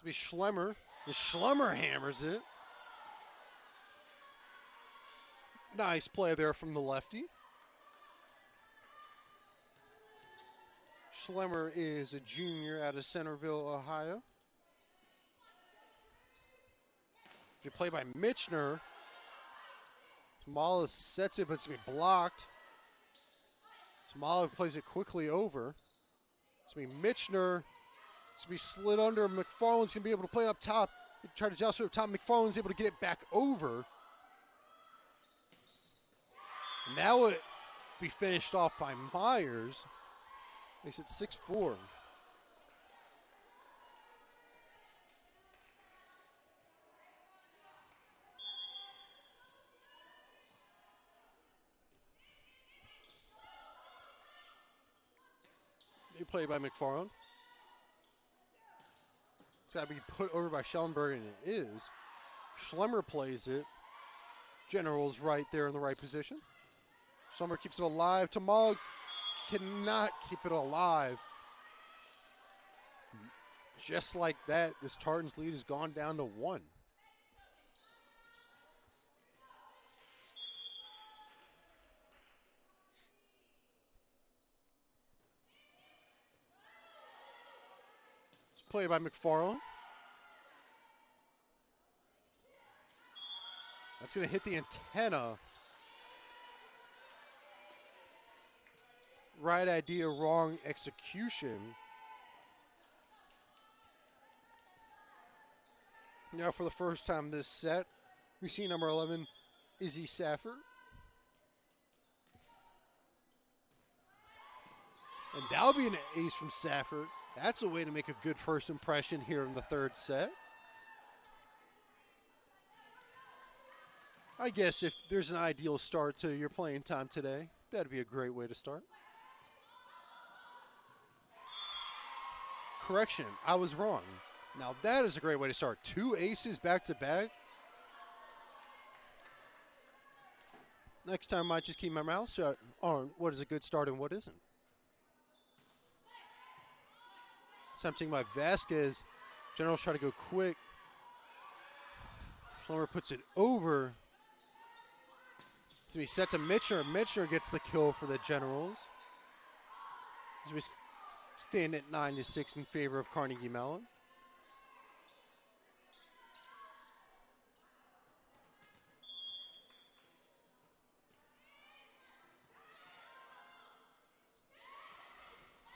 Be Schlemmer. And Schlemmer hammers it. Nice play there from the lefty. Schlemmer is a junior out of Centerville, Ohio. Good play by Mitchner. Tamala sets it, but it's going to be blocked. Tamala plays it quickly over. It's going to be Mitchner. It's going to be slid under. McFarland's going to be able to play it up top. Try to joust it up top. McFarland's able to get it back over. And that would be finished off by Myers. Makes it 6-4. New play by McFarland. It's got to be put over by Schellenberg, and it is. Schlemmer plays it. General's right there in the right position. Schlemmer keeps it alive. Tamala cannot keep it alive. Just like that, this Tartans lead has gone down to 1. Played by McFarland. That's going to hit the antenna. Right idea, wrong execution. Now for the first time this set, we see number 11, Izzy Safford. And that'll be an ace from Safford. That's a way to make a good first impression here in the third set. I guess if there's an ideal start to your playing time today, that'd be a great way to start. Correction, I was wrong. Now that is a great way to start. 2 aces back to back. Next time, I might just keep my mouth shut on what is a good start and what isn't. Something by Vasquez. Generals try to go quick. Schlemmer puts it over. So he set to Mitchner. Mitchner gets the kill for the Generals. As we stand at 9-6 in favor of Carnegie Mellon.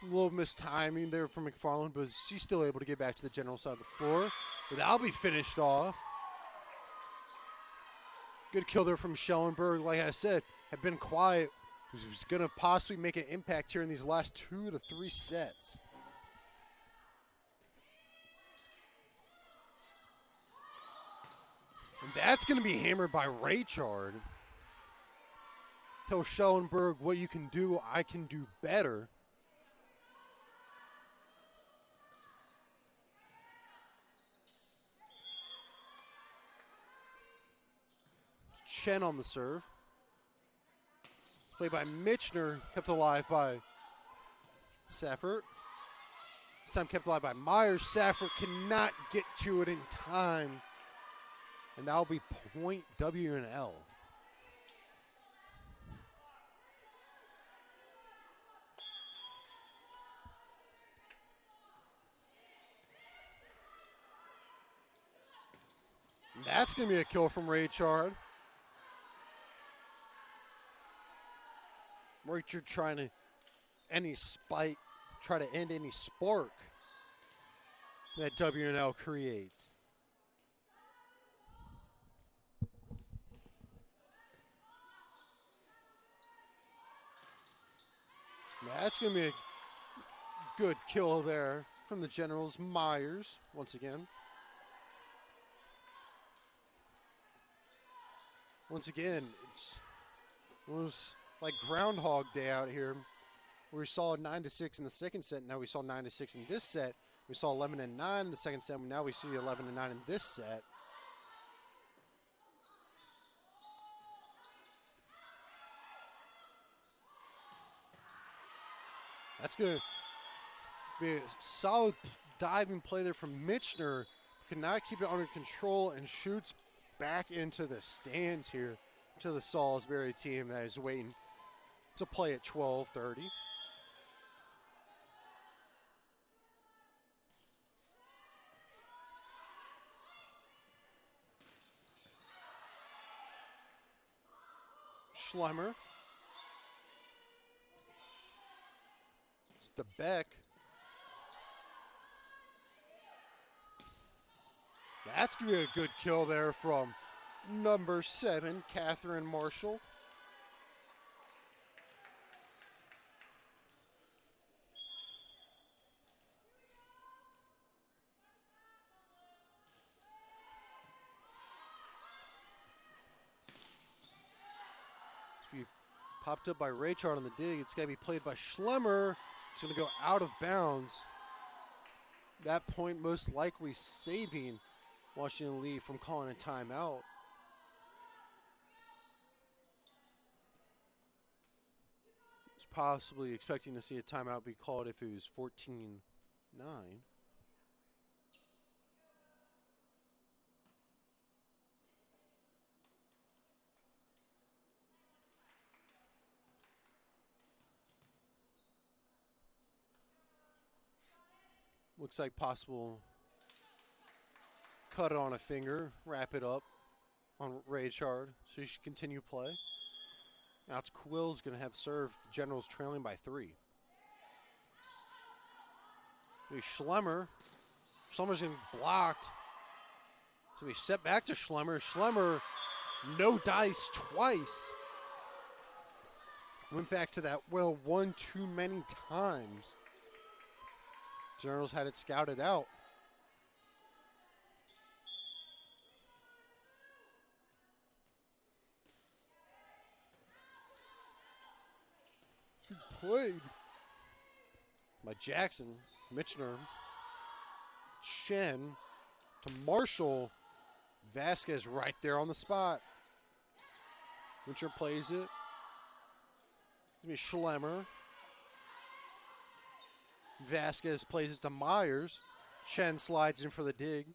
A little mistiming there from McFarland, but she's still able to get back to the General side of the floor. But that'll be finished off. Good kill there from Schellenberg. Like I said, have been quiet. He was going to possibly make an impact here in these last 2 to 3 sets. And that's going to be hammered by Raychard. Tell Schellenberg what you can do, I can do better. Chen on the serve. Played by Mitchner, kept alive by Saffert. This time kept alive by Myers. Saffert cannot get to it in time. And that'll be point W&L. And that's going to be a kill from Raychard. Raychard trying to try to end any spark that W&L creates. That's going to be a good kill there from the Generals. Myers, once again. Once again, it was like Groundhog Day out here, where we saw 9-6 in the second set. Now we saw 9-6 in this set. We saw 11-9 in the second set. Now we see 11-9 in this set. That's going to be a solid diving play there from Mitchner. Could not keep it under control and shoots back into the stands here to the Salisbury team that is waiting to play at 12:30. Schlemmer. It's the Beck. That's going to be a good kill there from number 7, Catherine Marshall. Popped up by Raychard on the dig. It's going to be played by Schlemmer. It's going to go out of bounds. That point most likely saving Washington Lee from calling a timeout. Was possibly expecting to see a timeout be called if it was 14-9. Looks like possible cut it on a finger, wrap it up on Raychard, so he should continue play. Now it's Quill's going to have served. The Generals trailing by 3. Schlemmer. Schlemmer's going to be blocked. So we set back to Schlemmer. Schlemmer, no dice twice. Went back to that well one too many times. Generals had it scouted out. Good played by Jackson. Mitchner. Chen to Marshall. Vasquez right there on the spot. Winter plays it. It's going to be Schlemmer. Vasquez plays it to Myers. Chen slides in for the dig.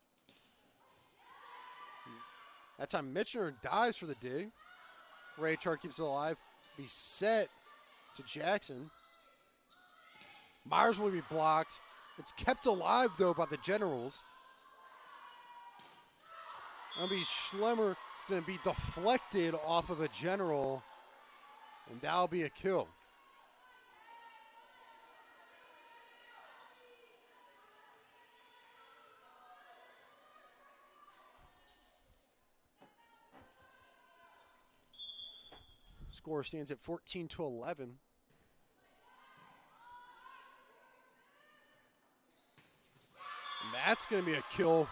That time Mitchner dives for the dig. Raychard keeps it alive. Be set to Jackson. Myers will be blocked. It's kept alive, though, by the Generals. That'll be Schlemmer. It's going to be deflected off of a General, and that'll be a kill. Score stands at 14-11. And that's going to be a kill.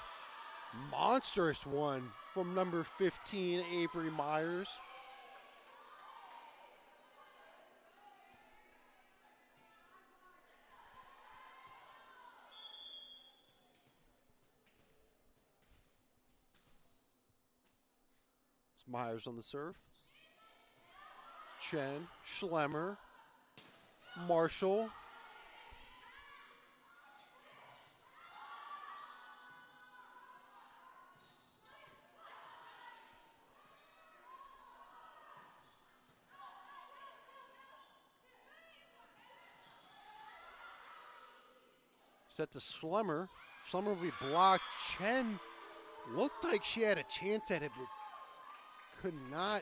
Monstrous one from number 15, Avery Myers. It's Myers on the serve. Chen, Schlemmer, Marshall. Set to Schlemmer. Schlemmer will be blocked. Chen looked like she had a chance at it, but could not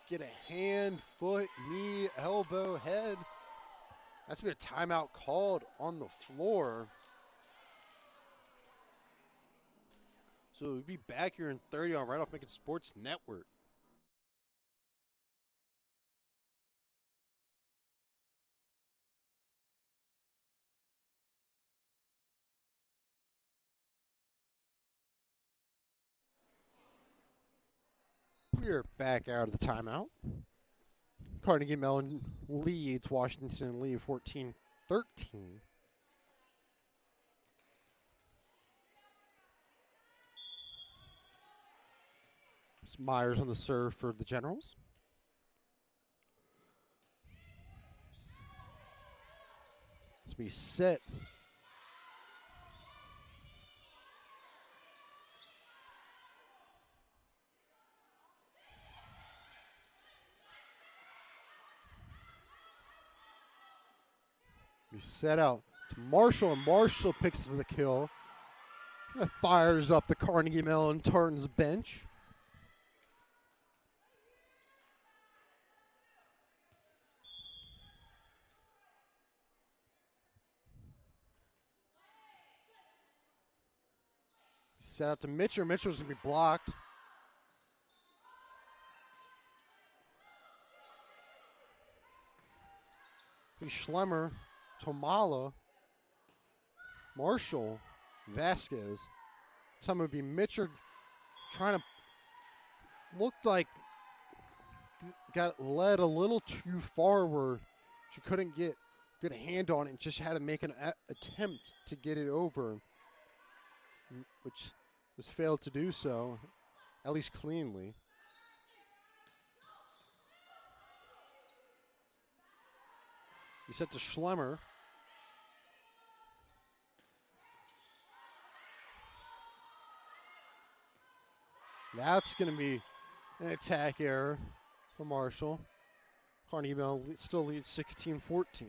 get a hand, foot, knee, elbow, head. That's been a timeout called on the floor. So we'll be back here in 30 on Randolph-Macon Sports Network. We're back out of the timeout. Carnegie Mellon leads Washington Lee 14-13. It's Myers on the serve for the Generals. It's be set. Be set out to Marshall, and Marshall picks for the kill. That fires up the Carnegie Mellon Tartans bench. Set out to Mitchell. Mitchell's going to be blocked. Schlemmer, Tomala, Marshall, Vasquez. Some would be Mitchell trying to, looked like got led a little too forward. She couldn't get a good hand on it and just had to make an attempt to get it over, which was failed to do so, at least cleanly. He set to Schlemmer. That's going to be an attack error for Marshall. Carnegie Mellon still leads 16-14.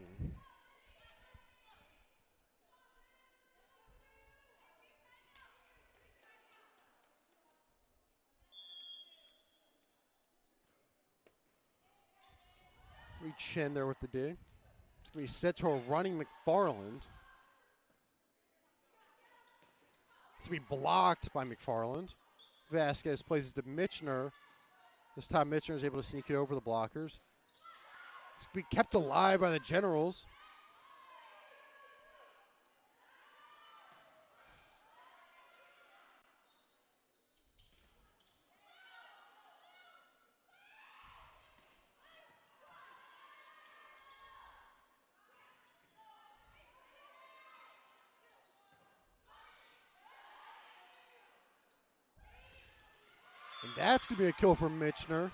Chen there with the dig. It's going to be set to a running McFarland. It's going to be blocked by McFarland. Vasquez plays it to Mitchner. This time Mitchner is able to sneak it over the blockers. It's going to be kept alive by the Generals. That's going to be a kill from Michener.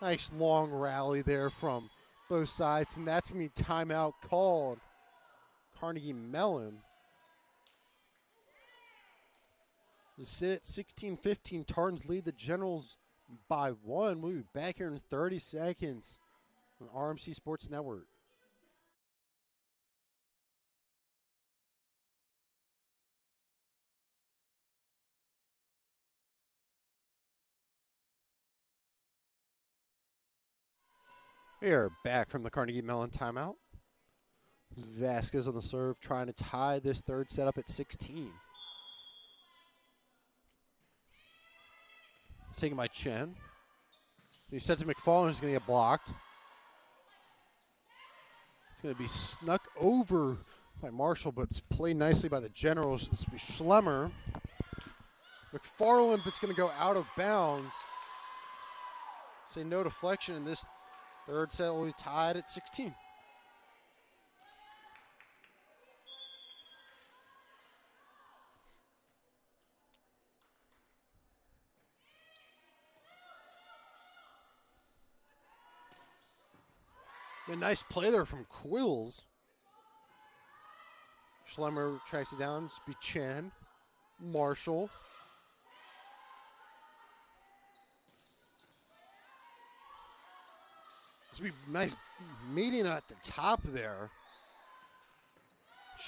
Nice long rally there from both sides, and that's going to be timeout called. Carnegie Mellon. To sit at 16-15, Tartans lead the Generals by 1. We'll be back here in 30 seconds on RMC Sports Network. We are back from the Carnegie Mellon timeout. This is Vasquez on the serve, trying to tie this third set up at 16. It's taken by Chen. He sets to McFarland, who's going to get blocked. It's going to be snuck over by Marshall, but it's played nicely by the Generals. It's going to be Schlemmer. McFarland, but it's going to go out of bounds. Say no deflection, and this third set will be tied at 16. A nice play there from Quills. Schlemmer tracks it down. It's be Chen. Marshall. It's be nice meeting at the top there.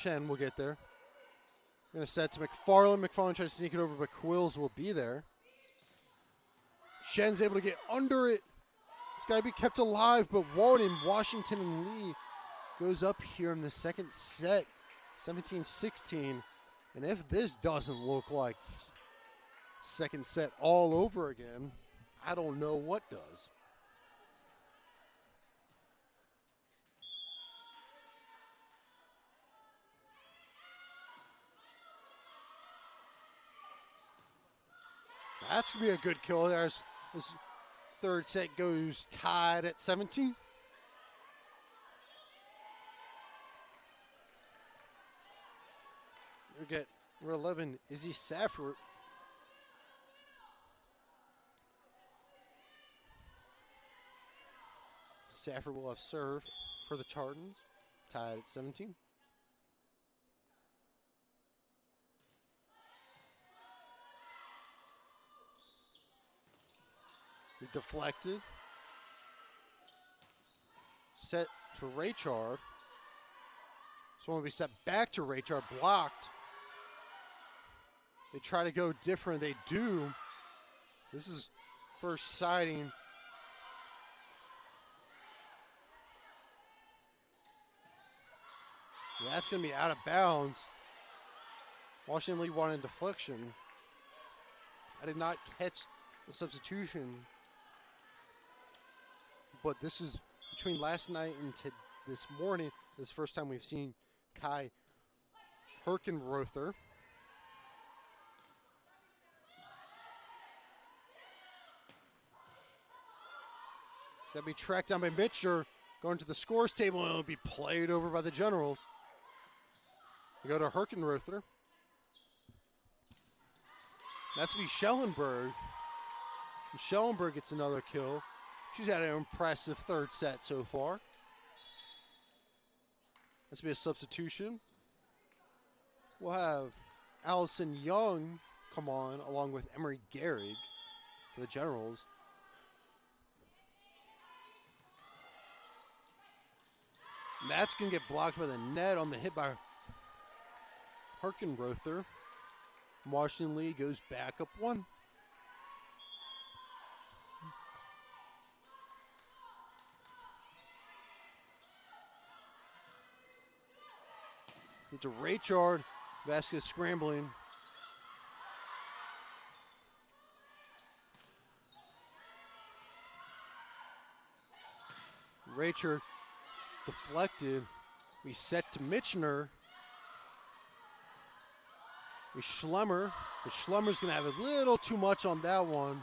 Chen will get there. Going to set to McFarland. McFarland tries to sneak it over, but Quills will be there. Chen's able to get under it. It's got to be kept alive, but Walden, Washington, and Lee goes up here in the second set, 17-16. And if this doesn't look like second set all over again, I don't know what does. That's going to be a good kill. There's this third set goes tied at 17. We get number 11, Izzy Safford. Safford will have serve for the Tartans, tied at 17. He deflected. Set to Raychard. This one will be set back to Raychard, blocked. They try to go different. They do. This is first sighting. Yeah, that's going to be out of bounds. Washington Lee wanted deflection. I did not catch the substitution. But this is between last night and this morning. This is the first time we've seen Kai Herkenrother. It's got to be tracked down by Mitcher, going to the scores table, and it'll be played over by the Generals. We go to Herkenrother. That's to be Schellenberg. And Schellenberg gets another kill. She's had an impressive third set so far. That's be a substitution. We'll have Allison Young come on along with Emery Gehrig for the Generals. And that's going to get blocked by the net on the hit by Herkenrother. Washington Lee goes back up 1. It's a Raychard. Vasquez scrambling. Raychard deflected. We set to Michener. We Schlemmer. But Schlemmer's going to have a little too much on that one.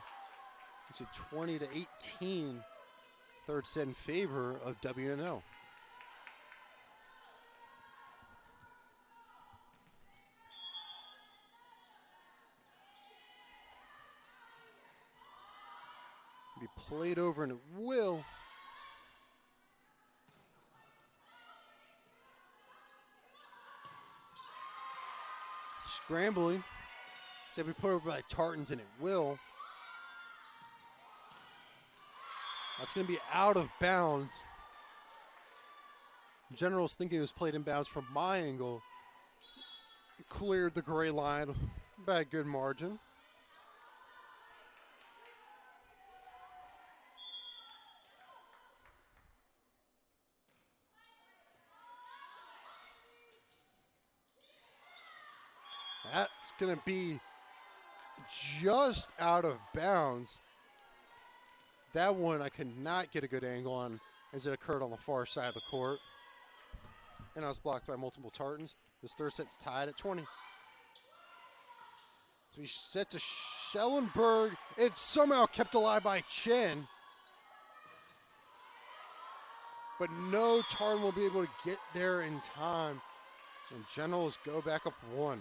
It's a 20-18. Third set in favor of WNL. played over, and it will. Scrambling. It's going to be put over by Tartans, and it will. That's going to be out of bounds. General's thinking it was played in bounds from my angle. Cleared the gray line by a good margin. That's going to be just out of bounds. That one I could not get a good angle on as it occurred on the far side of the court. And I was blocked by multiple Tartans. This third set's tied at 20. So he's set to Schellenberg. It's somehow kept alive by Chen. But no Tartan will be able to get there in time. And Generals go back up 1.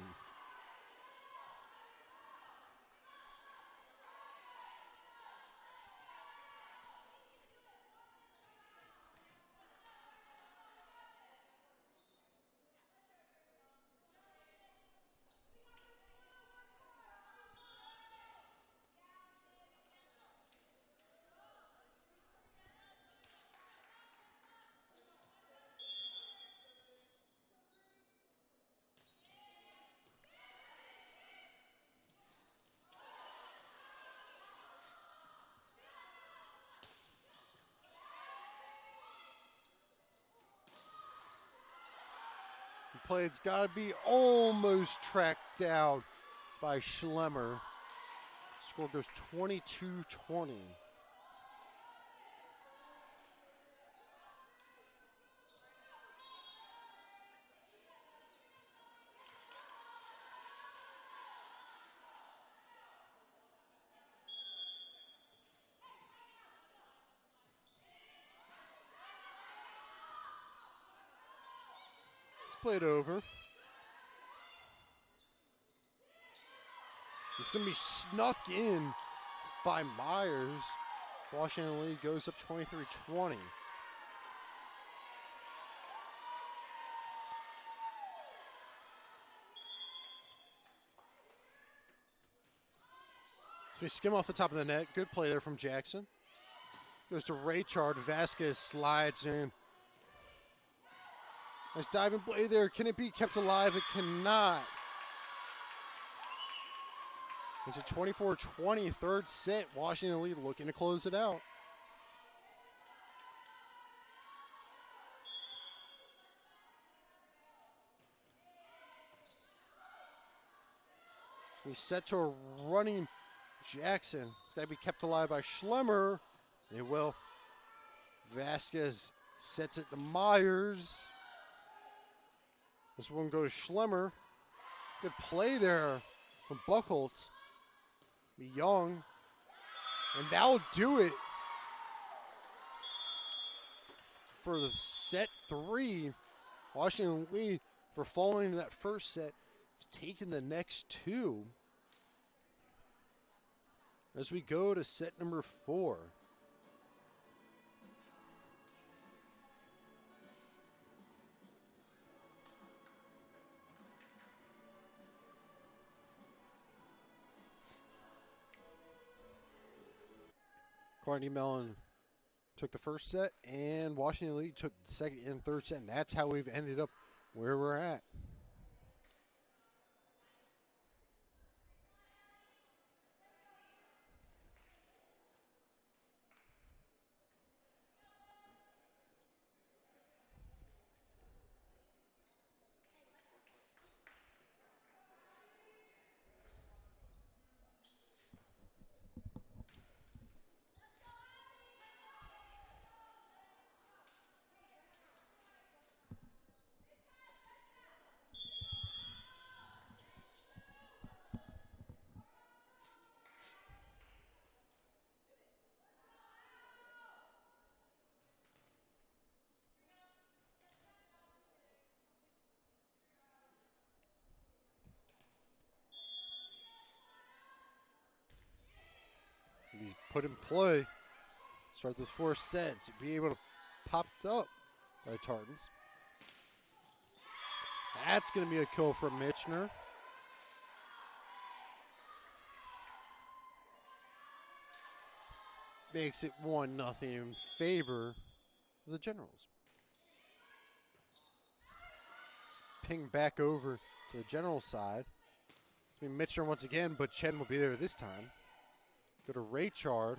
It's got to be almost tracked down by Schlemmer. Score goes 22-20. Played over. It's going to be snuck in by Myers. Washington lead goes up 23-20. We skim off the top of the net. Good play there from Jackson. Goes to Raychard. Vasquez slides in. Nice diving play there. Can it be kept alive? It cannot. It's a 24-20 third set. Washington lead looking to close it out. We set to a running Jackson. It's got to be kept alive by Schlemmer. It will. Vasquez sets it to Myers. This one goes to Schlemmer. Good play there from Buchholz. Young. And that'll do it for the set 3. Washington lead for following that first set. Taking the next 2. As we go to set number 4. Carnegie Mellon took the first set, and Washington League took the second and third set, and that's how we've ended up where we're at. Put in play. Start the fourth set. Be able to pop it up by Tartans. That's going to be a kill from Mitchner. Makes it 1-0 in favor of the Generals. Ping back over to the Generals side. It's going to be Mitchner once again, but Chen will be there this time. Go to Raychard.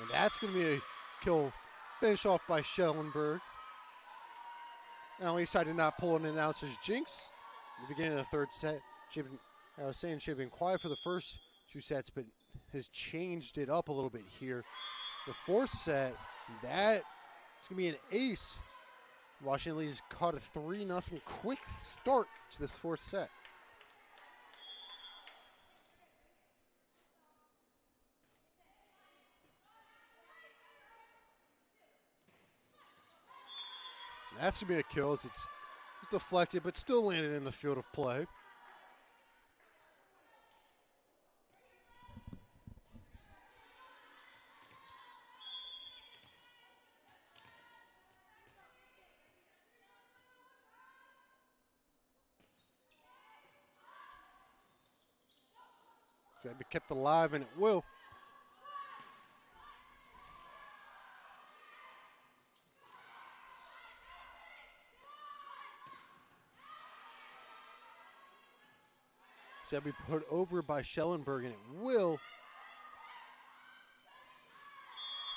And that's going to be a kill, finish off by Schellenberg. And at least I did not pull an announcer's jinx at the beginning of the third set. I was saying she had been quiet for the first 2 sets, but has changed it up a little bit here. The fourth set, that's going to be an ace. Washington Lee's caught a 3-0 quick start to this fourth set. That's going to be a kill as it's deflected, but still landed in the field of play. So that'll be kept alive, and it will. So that'll be put over by Schellenberg, and it will.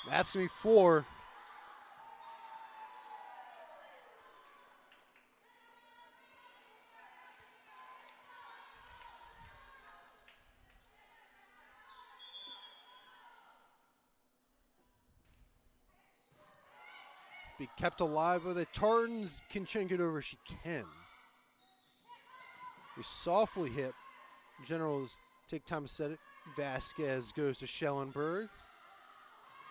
That's going to be 4. Be kept alive by the Tartans. Can Chen get over? She can. We softly hit. Generals take time to set it. Vasquez goes to Schellenberg.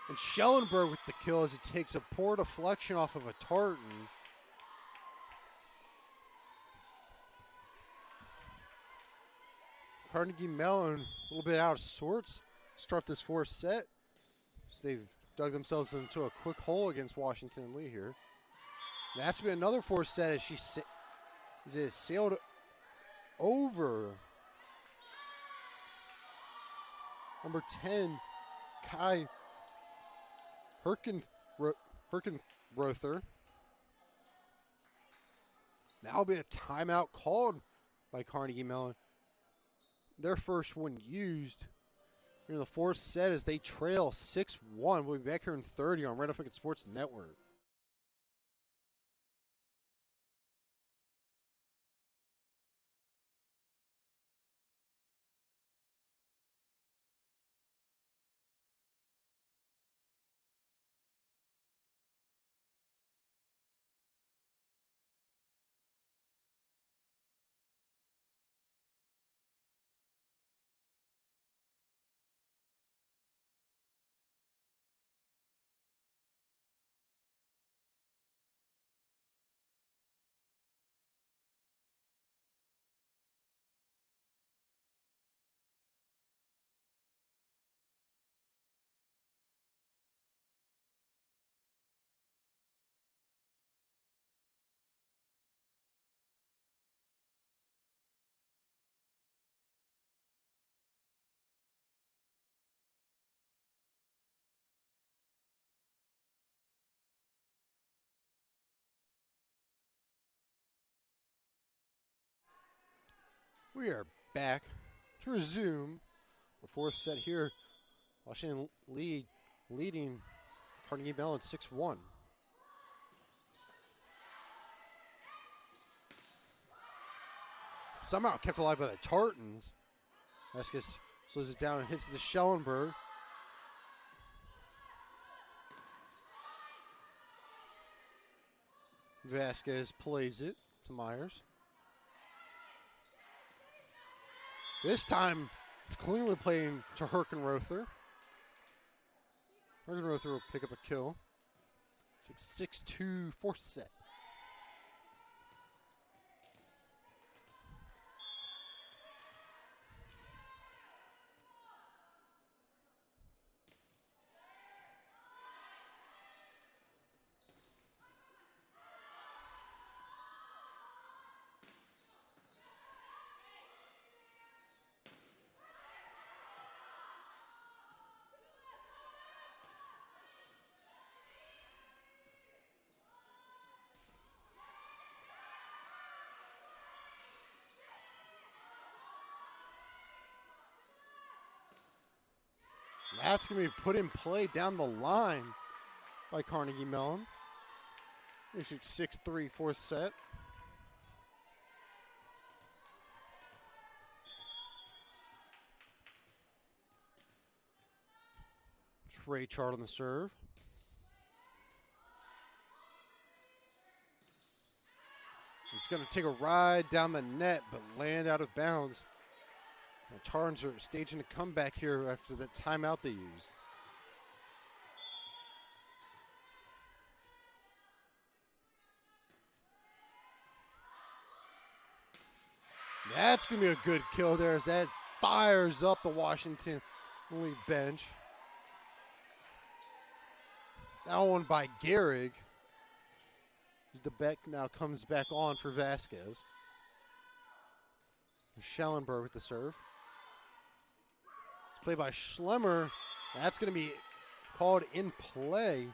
And Schellenberg with the kill as he takes a poor deflection off of a Tartan. Carnegie Mellon a little bit out of sorts. Start this fourth set. So they've dug themselves into a quick hole against Washington and Lee here. And that's been another fourth set as she is sailed over number 10, Kai Herkenrother. That'll be a timeout called by Carnegie Mellon. Their first one used in the fourth set as they trail 6-1. We'll be back here in 30 on Randolph-Macon Sports Network. We are back to resume the fourth set here. Washington leading Carnegie Mellon 6-1. Somehow kept alive by the Tartans. Vasquez slows it down and hits the Schellenberg. Vasquez plays it to Myers. This time, it's cleanly playing to Herkenrother. Herkenrother will pick up a kill. 6-2 fourth set. That's going to be put in play down the line by Carnegie Mellon. It's 6-3 fourth set. Trey Chart on the serve. It's going to take a ride down the net, but land out of bounds. The Tarns are staging a comeback here after that timeout they used. That's going to be a good kill there as that fires up the Washington Lee bench. That one by Gehrig. DeBeck now comes back on for Vasquez. Schellenberg with the serve. It's played by Schlemmer. That's going to be called in play.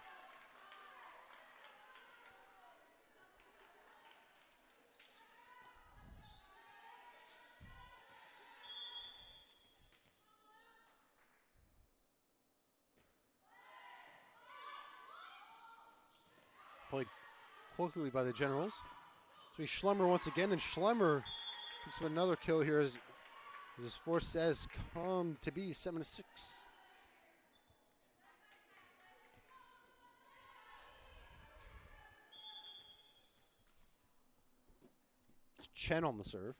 Played quickly by the Generals. So Schlemmer once again, and Schlemmer picks up another kill here as his fourth set has come to be 7-6. It's Chen on the serve.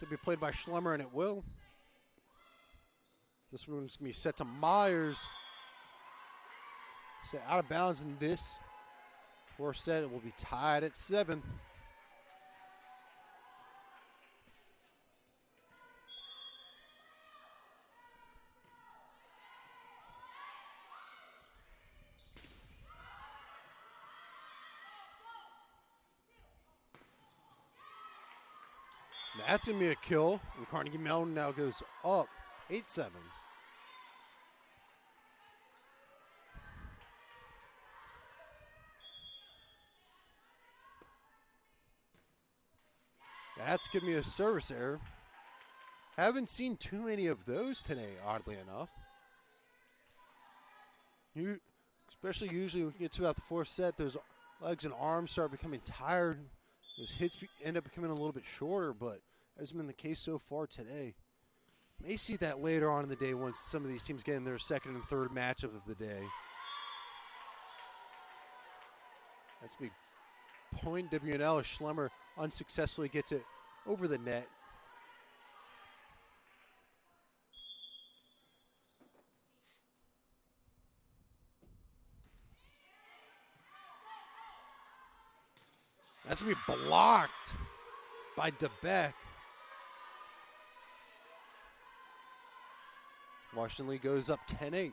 To be played by Schlemmer, and it will. This one's going to be set to Myers. So out of bounds in this fourth set. It will be tied at 7. That's going to be a kill. And Carnegie Mellon now goes up 8-7. That's giving me a service error. Haven't seen too many of those today, oddly enough. Especially usually when you get to about the fourth set, those legs and arms start becoming tired. Those hits end up becoming a little bit shorter, but hasn't been the case so far today. May see that later on in the day once some of these teams get in their second and third matchup of the day. That's big point WNL as Schlemmer unsuccessfully gets it over the net. That's going to be blocked by DeBeck. Washington Lee goes up 10-8.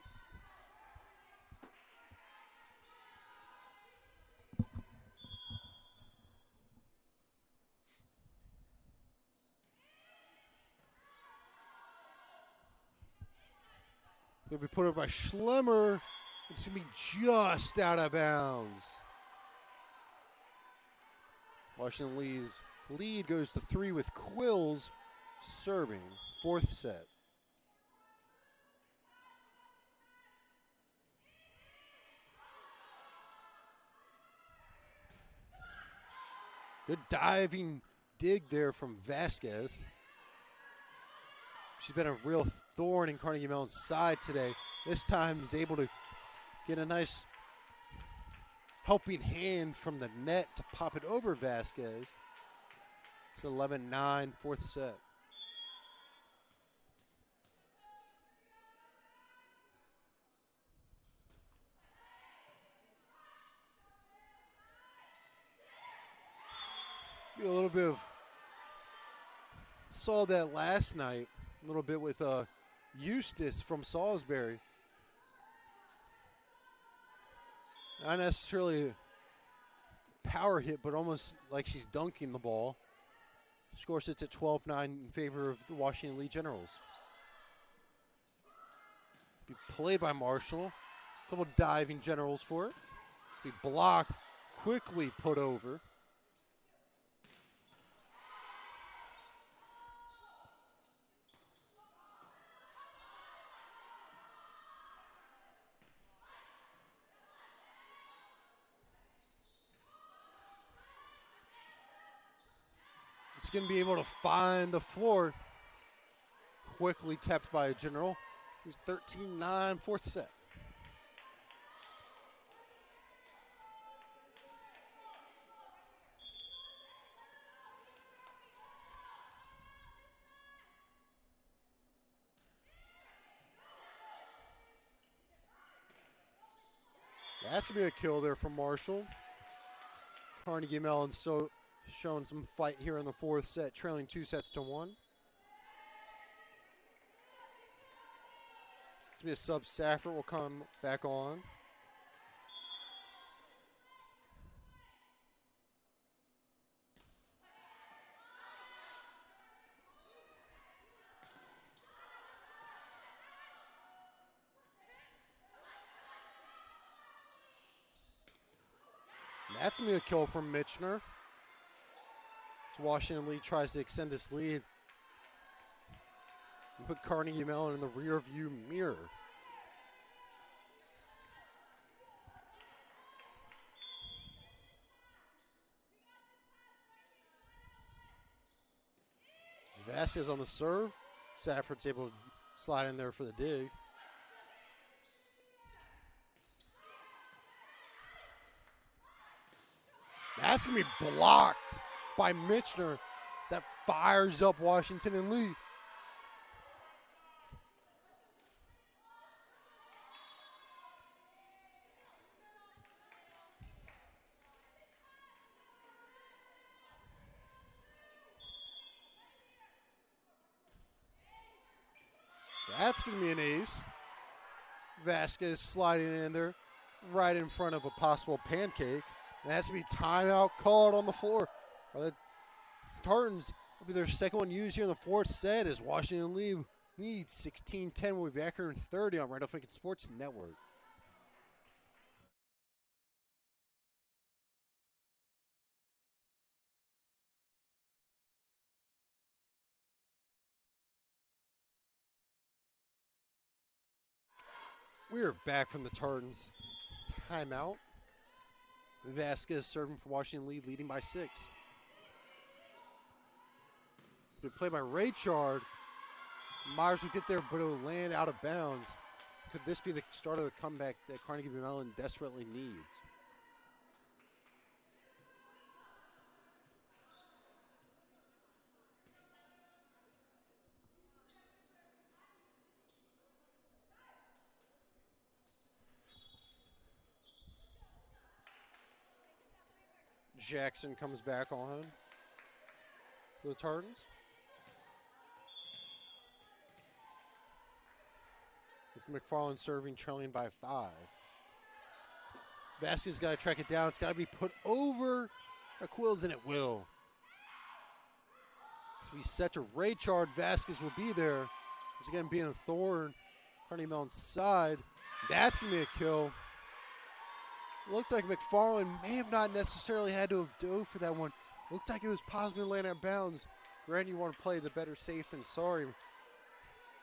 Going to be put over by Schlemmer. It's going to be just out of bounds. Washington Lee's lead goes to 3 with Quills serving. Fourth set. Good diving dig there from Vasquez. She's been a real thorn in Carnegie Mellon's side today. This time he's able to get a nice helping hand from the net to pop it over Vasquez. It's 11-9, fourth set. A little bit of, saw that last night, a little bit with Eustace from Salisbury. Not necessarily a power hit, but almost like she's dunking the ball. Score sits at 12-9 in favor of the Washington Lee Generals. Be played by Marshall. A couple diving Generals for it. Be blocked, quickly put over. Is going to be able to find the floor. Quickly tapped by a General. He's 13-9, fourth set. That's going to be a kill there from Marshall. Carnegie Mellon so showing some fight here in the fourth set, trailing 2-1. It's going to be a sub. Safford will come back on. That's going to be a kill from Mitchner. As Washington Lee tries to extend this lead and put Carnegie Mellon in the rear view mirror. Vasquez on the serve. Safford's able to slide in there for the dig. That's going to be blocked by Mitchner. That fires up Washington and Lee. That's going to be an ace. Vasquez sliding in there right in front of a possible pancake. And that's going to be timeout called on the floor. The Tartans will be their second one used here in the fourth set as Washington Lee leads 16-10. We'll be back here in 30 on Randolph-Macon Sports Network. We are back from the Tartans timeout. Vasquez serving for Washington Lee, leading by 6. Good play by Raychard. Myers will get there, but it'll land out of bounds. Could this be the start of the comeback that Carnegie Mellon desperately needs? Jackson comes back on for the Tartans. With McFarland serving, trailing by 5. Vasquez got to track it down. It's got to be put over Quills, and it will. So we set to Raychard. Vasquez will be there. Once again, being a thorn. Carnegie Mellon's side. That's going to be a kill. Looked like McFarland may have not necessarily had to have dove for that one. Looked like it was possibly laying out of bounds. Granted, you want to play the better safe than sorry.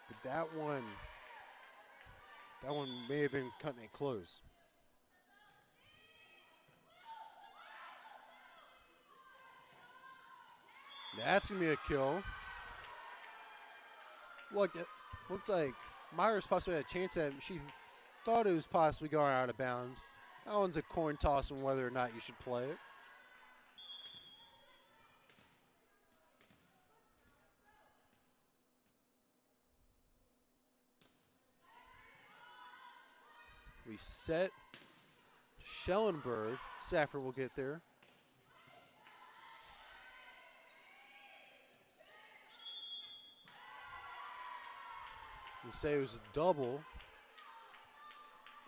But that one may have been cutting it close. That's going to be a kill. Looked like Myers possibly had a chance at it. She thought it was possibly going out of bounds. That one's a coin toss on whether or not you should play it. We set Schellenberg. Safford will get there. We say it was a double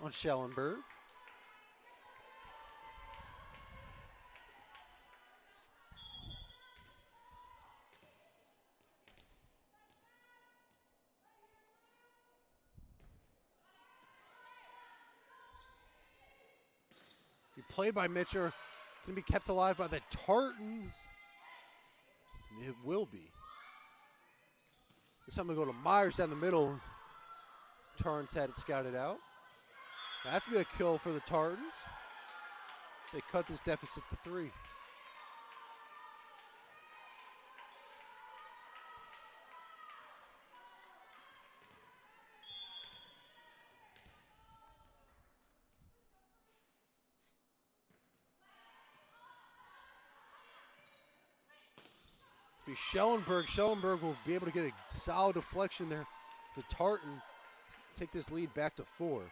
on Schellenberg. Played by Mitchell, can be kept alive by the Tartans. It will be. This time we go to Myers down the middle. Tartans had it scouted out. That's going to be a kill for the Tartans. They cut this deficit to 3. Be Schellenberg. Schellenberg will be able to get a solid deflection there for Tartan. Take this lead back to 4.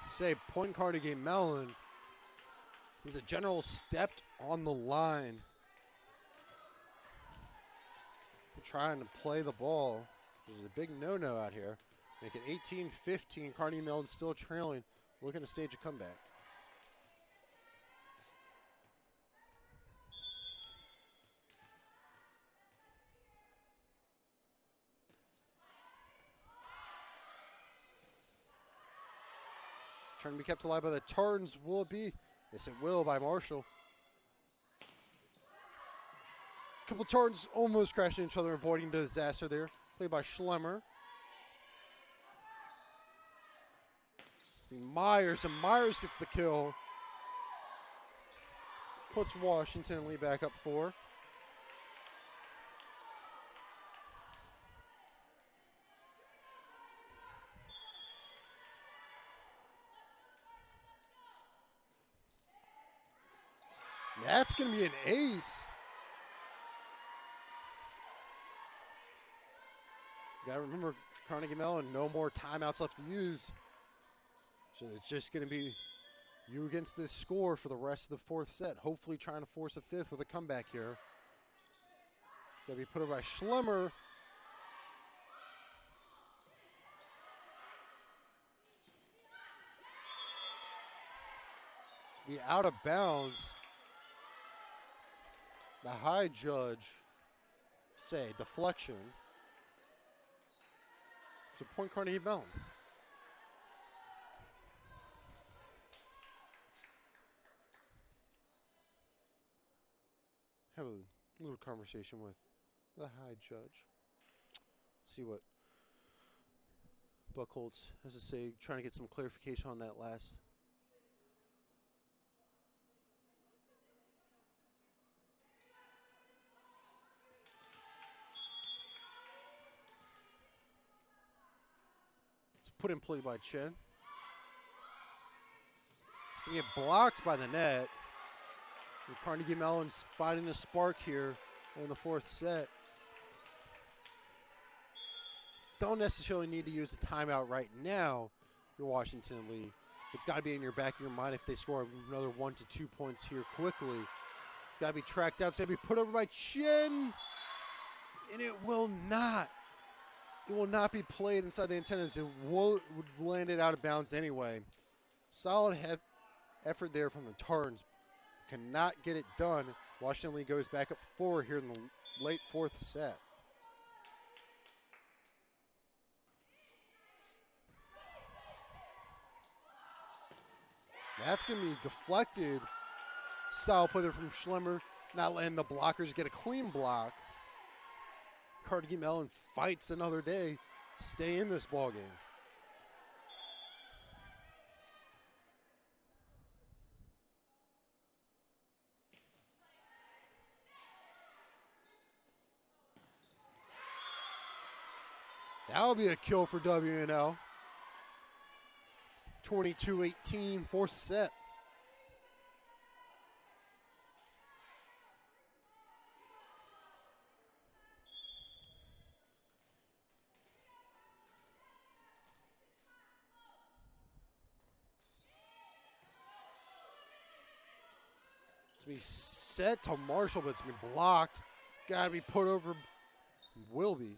Say point Carnegie Mellon. He's a general stepped on the line. Trying to play the ball. This is a big no-no out here. Make it 18-15. Carnegie Mellon still trailing. Looking to stage a comeback. Trying to be kept alive by the Tartans. Will it be? Yes, it will by Marshall. A couple Tartans almost crashing each other, avoiding the disaster there. Played by Schlemmer. Myers, and Myers gets the kill. Puts Washington and Lee back up 4. That's going to be an ace. You got to remember, Carnegie Mellon, no more timeouts left to use. So it's just going to be you against this score for the rest of the 4th set. Hopefully trying to force a 5th with a comeback here. Got to be put over by Schlemmer. Be out of bounds. The high judge say deflection. It's a point Carnegie Mellon. Have a little conversation with the high judge. See what Buckholz has to say. Trying to get some clarification on that last. Put in play by Chen. It's going to get blocked by the net. And Carnegie Mellon's finding a spark here in the 4th set. Don't necessarily need to use a timeout right now, your Washington and Lee. It's got to be in your back of your mind if they score another 1 to 2 points here quickly. It's got to be tracked out. It's got to be put over by Chen. And it will not. It will not be played inside the antennas. It would land it out of bounds anyway. Solid effort there from the Tartans. Cannot get it done. Washington Lee goes back up 4 here in the late 4th set. That's going to be deflected. Solid play there from Schlemmer. Not letting the blockers get a clean block. Carnegie Mellon fights another day. Stay in this ball game. That'll be a kill for WNL. 22-18, 4th set. It's be set to Marshall, but it's been blocked. Got to be put over. Will be.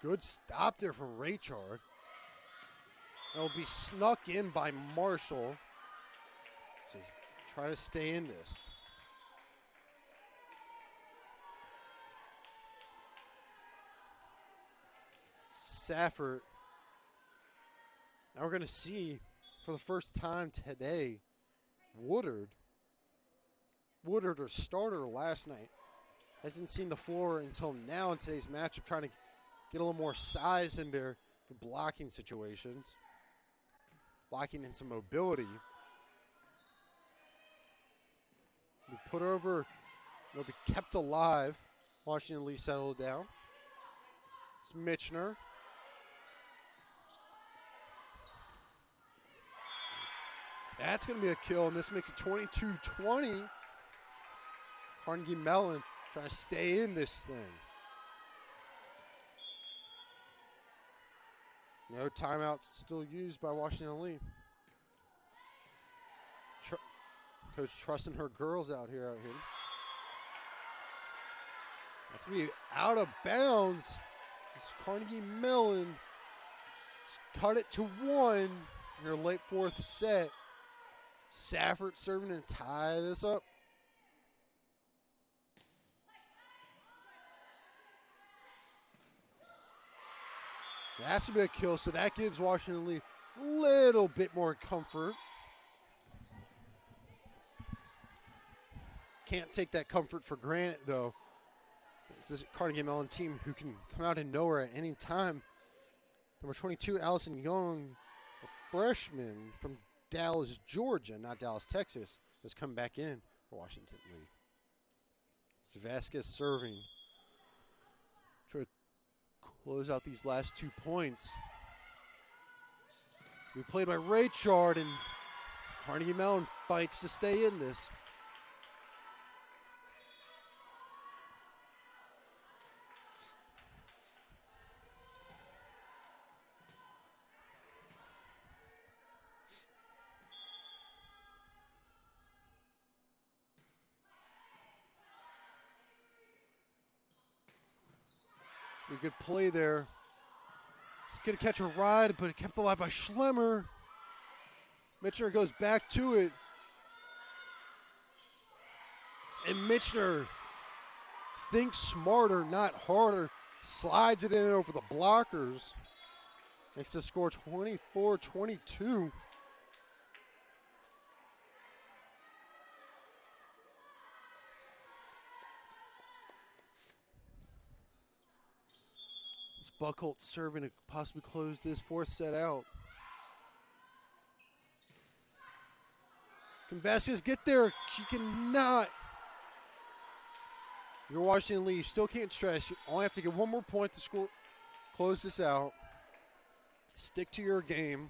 Good stop there from Raychard. It'll be snuck in by Marshall. So try to stay in this. Safford. Now we're going to see for the first time today, Woodard, a starter last night, Hasn't seen the floor until now in today's matchup, trying to get a little more size in there for blocking situations. Blocking and some mobility. We put over, will be kept alive. Washington Lee settled down. It's Mitchner. That's going to be a kill, and this makes it 22-20. Carnegie Mellon trying to stay in this thing. No timeouts still used by Washington Lee. Coach trusting her girls out here. That's going to be out of bounds. It's Carnegie Mellon cut it to 1 in their late fourth set. Safford serving to tie this up. That's a big kill, so that gives Washington Lee a little bit more comfort. Can't take that comfort for granted, though. It's this Carnegie Mellon team who can come out of nowhere at any time. Number 22, Allison Young, a freshman from Dallas, Georgia, not Dallas, Texas, has come back in for Washington Lee. It's Vasquez serving. Try to close out these last 2 points. We played by Raychard, and Carnegie Mellon fights to stay in this. Good play there. He's going to catch a ride, but it kept alive by Schlemmer. Mitchner goes back to it. And Mitchner thinks smarter, not harder. Slides it in over the blockers. Makes the score 24-22. Buckholt serving to possibly close this fourth set out. Can Vasquez get there? She cannot. You're Washington Lee. You still can't stress. You only have to get one more point to score. Close this out. Stick to your game.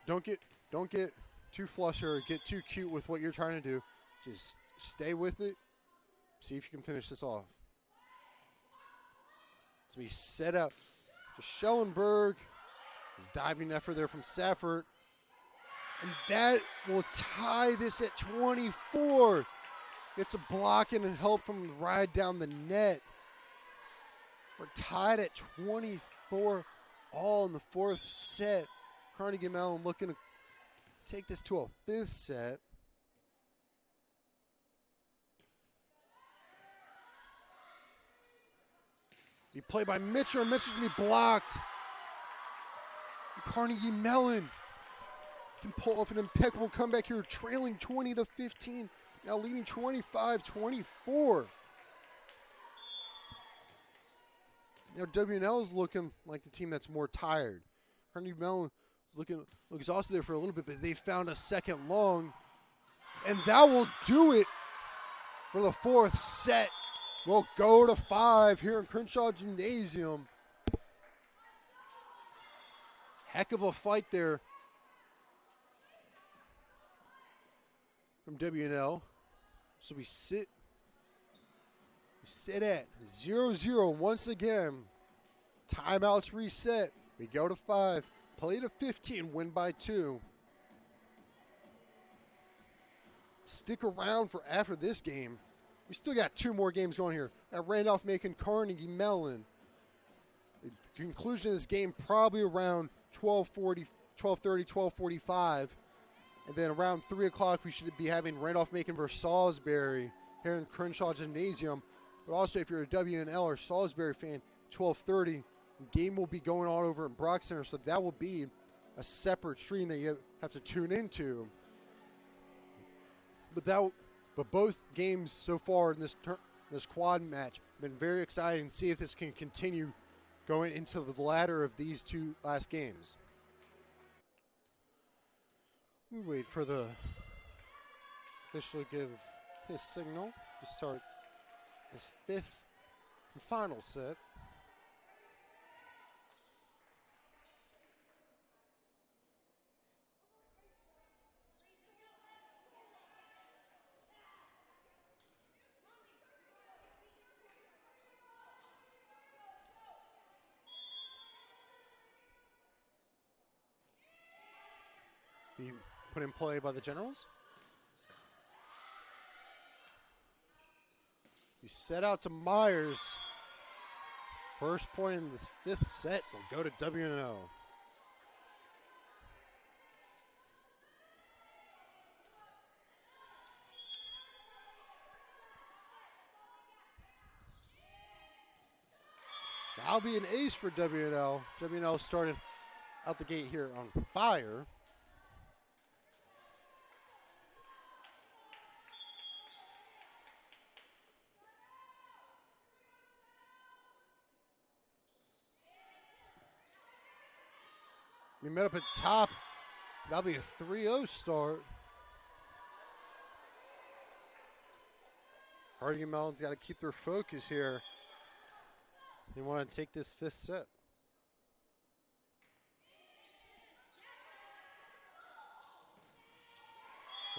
Don't get too flush or get too cute with what you're trying to do. Just stay with it. See if you can finish this off. So we set up to Schellenberg. His diving effort there from Safford. And that will tie this at 24. Gets a blocking and help from the ride down the net. We're tied at 24 all in the fourth set. Carnegie Mellon looking to take this to a fifth set. He played by Mitchell. Mitchell's going to be blocked. Carnegie Mellon can pull off an impeccable comeback here, trailing 20-15. Now leading 25-24. Now W&L is looking like the team that's more tired. Carnegie Mellon is looking exhausted there for a little bit, but they found a second long. And that will do it for the fourth set. We'll go to 5 here in Crenshaw Gymnasium. Heck of a fight there from W&L. So we sit at 0-0 once again. Timeouts reset. We go to 5. Play to 15, win by 2. Stick around for after this game. We still got 2 more games going here at Randolph-Macon Carnegie Mellon. The conclusion of this game probably around 12:30, 12:45. And then around 3 o'clock, we should be having Randolph-Macon versus Salisbury here in Crenshaw Gymnasium. But also, if you're a W&L or Salisbury fan, 12:30, the game will be going on over in Brock Center. So that will be a separate stream that you have to tune into. But both games so far in this quad match. Been very exciting to see if this can continue going into the latter of these two last games. We wait for the official to give his signal to start his fifth and final set. Be put in play by the Generals. You set out to Myers. First point in this fifth set will go to W&O. That'll be an ace for W&L. W&L started out the gate here on fire. We met up at top. That'll be a 3-0 start. Carnegie Mellon's got to keep their focus here. They want to take this fifth set.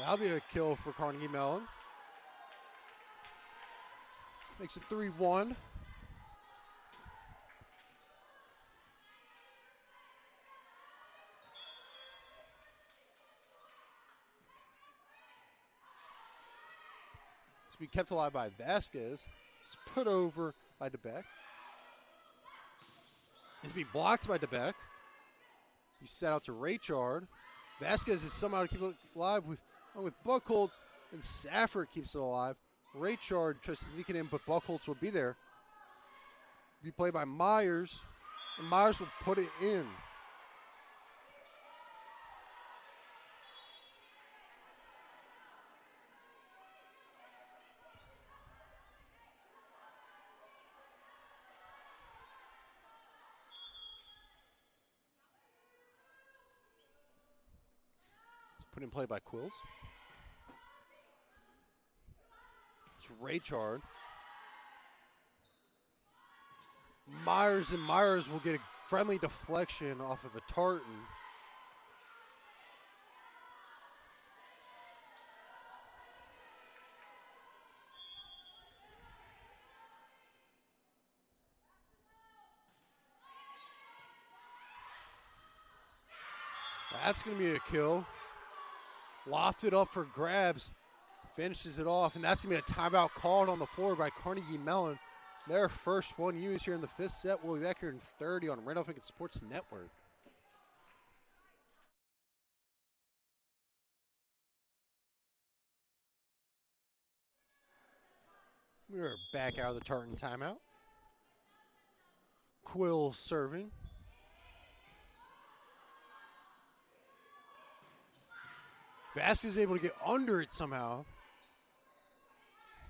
That'll be a kill for Carnegie Mellon. Makes it 3-1. Be kept alive by Vasquez. It's put over by DeBeck. It's be blocked by DeBeck. You set out to Raychard. Vasquez is somehow to keep it alive with Buchholz, and Safford keeps it alive. Raychard tries to sneak it in, but Buchholz will be there. Be played by Myers, and Myers will put it in. Put in play by Quills. It's Raychard. Myers will get a friendly deflection off of a tartan. That's going to be a kill. Lofted up for grabs, finishes it off, and that's going to be a timeout called on the floor by Carnegie Mellon. Their first one used here in the fifth set. We'll be back here in 30 on Randolph-Macon Sports Network. We are back out of the tartan timeout. Quill serving. Vasquez is able to get under it somehow.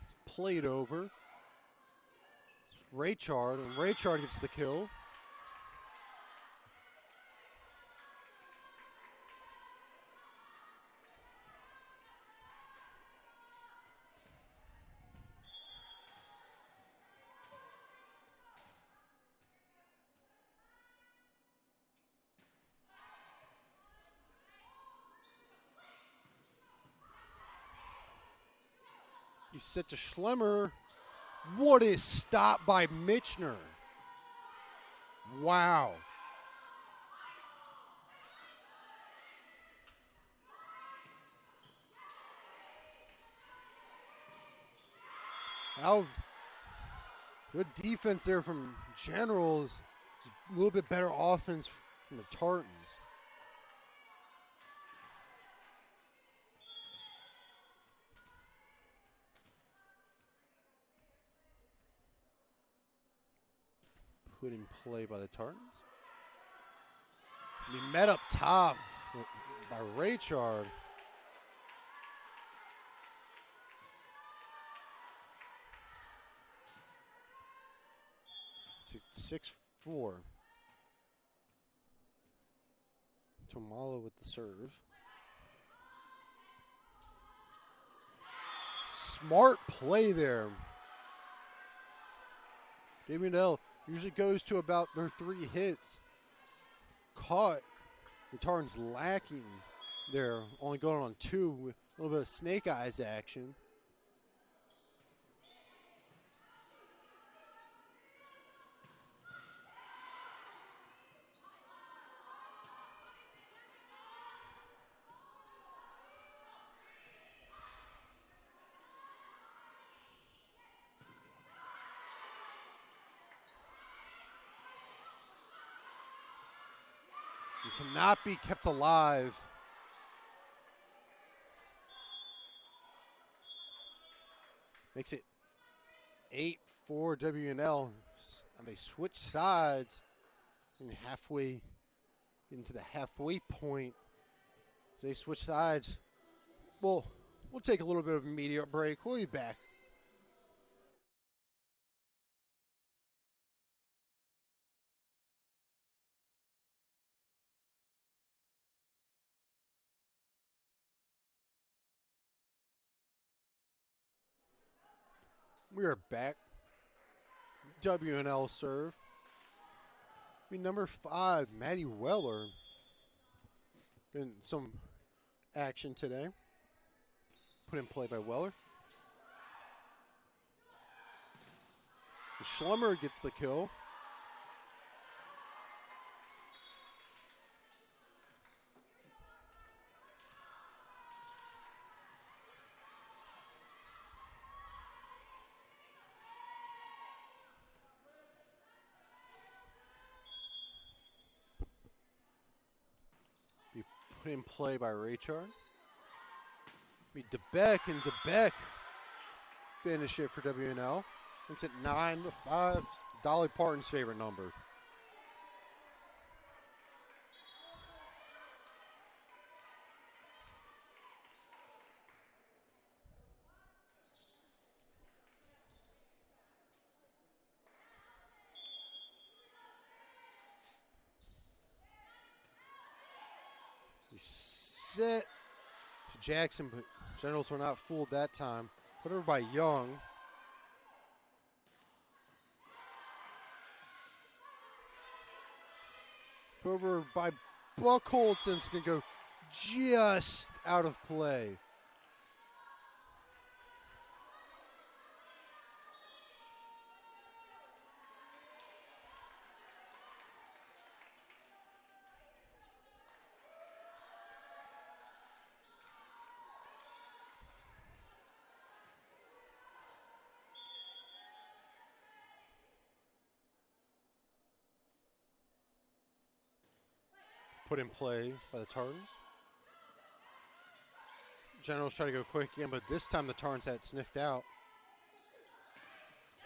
It's played over. Raychard, and Raychard gets the kill. He's set to Schlemmer. What a stop by Michener. Wow. Good defense there from Generals. A little bit better offense from the Tartans. Put in play by the Tartans. He met up top by Raychard. 6-4. Tomala with the serve. Smart play there. Damianell usually goes to about their 3 hits. Caught. The Tartans lacking there, only going on 2 with a little bit of snake eyes action. You cannot be kept alive. Makes it 8-4 WNL. And they switch sides and halfway into the halfway point. As they switch sides. We'll take a little bit of a immediate break. We'll be back. We are back. WNL serve. Number 5, Maddie Weller. In some action today. Put in play by Weller. Schlemmer gets the kill. In play by Raychard. DeBeck, and DeBeck finish it for WNL. It's at 9-5. Dolly Parton's favorite number. Set to Jackson, but Generals were not fooled that time. Put over by Young. Put over by Buckholz, and it's going to go just out of play. Put in play by the Tartans. Generals try to go quick again, but this time the Tartans had sniffed out.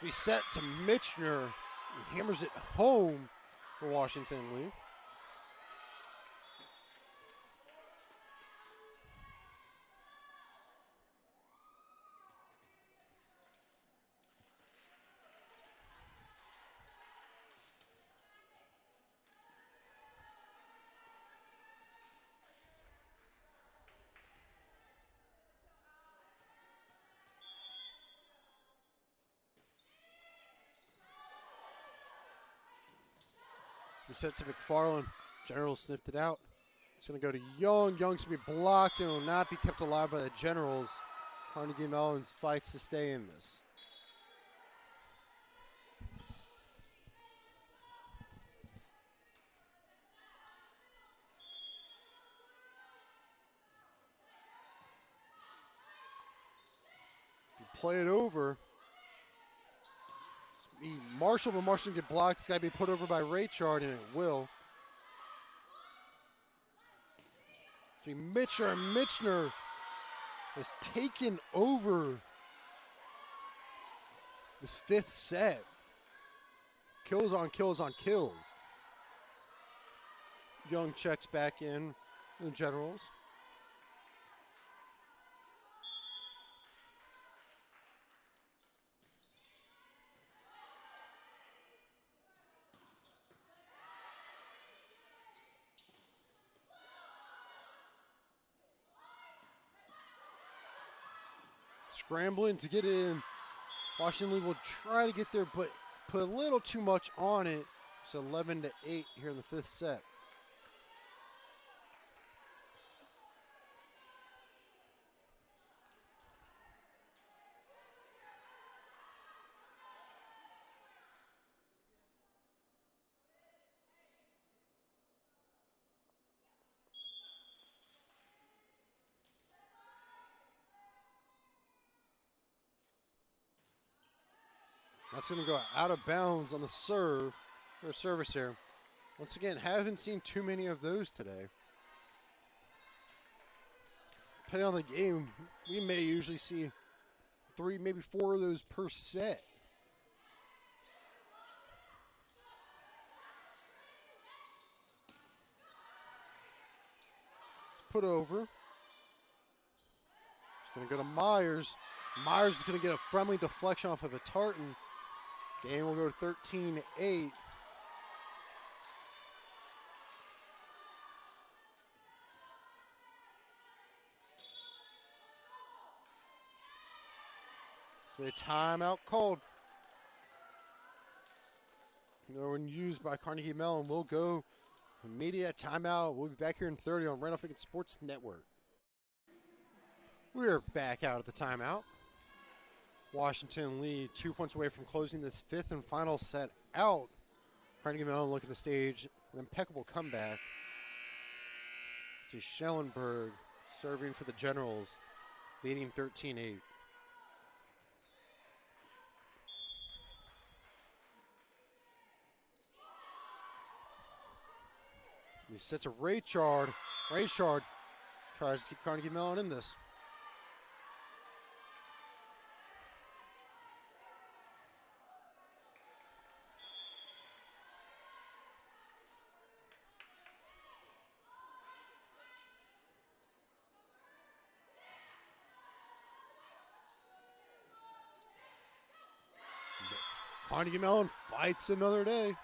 We set to Mitchner. He hammers it home for Washington Lee. We set to McFarland. Generals sniffed it out. It's going to go to Young. Young's going to be blocked and will not be kept alive by the Generals. Carnegie Mellon fights to stay in this. Play it over. Marshall, but Marshall can get blocked. It's got to be put over by Raychard, and it will. Mitchner has taken over this 5th set. Kills on kills on kills. Young checks back in the Generals. Scrambling to get in. Washington Lee will try to get there, but put a little too much on it. It's 11-8 here in the fifth set. That's going to go out of bounds on the serve, or service here. Once again, haven't seen too many of those today. Depending on the game, we may usually see 3, maybe 4 of those per set. It's put over. It's going to go to Myers. Myers is going to get a friendly deflection off of a Tartan. Game will go to 13-8. It's going to be a timeout called. No one used by Carnegie Mellon. We'll go immediate timeout. We'll be back here in 30 on Randolph-Macon Sports Network. We're back out at the timeout. Washington Lee 2 points away from closing this fifth and final set out. Carnegie Mellon looking to stage an impeccable comeback. See Schellenberg serving for the Generals, leading 13-8. He sets a Raychard. Raychard tries to keep Carnegie Mellon in this. Carnegie Mellon fights another day.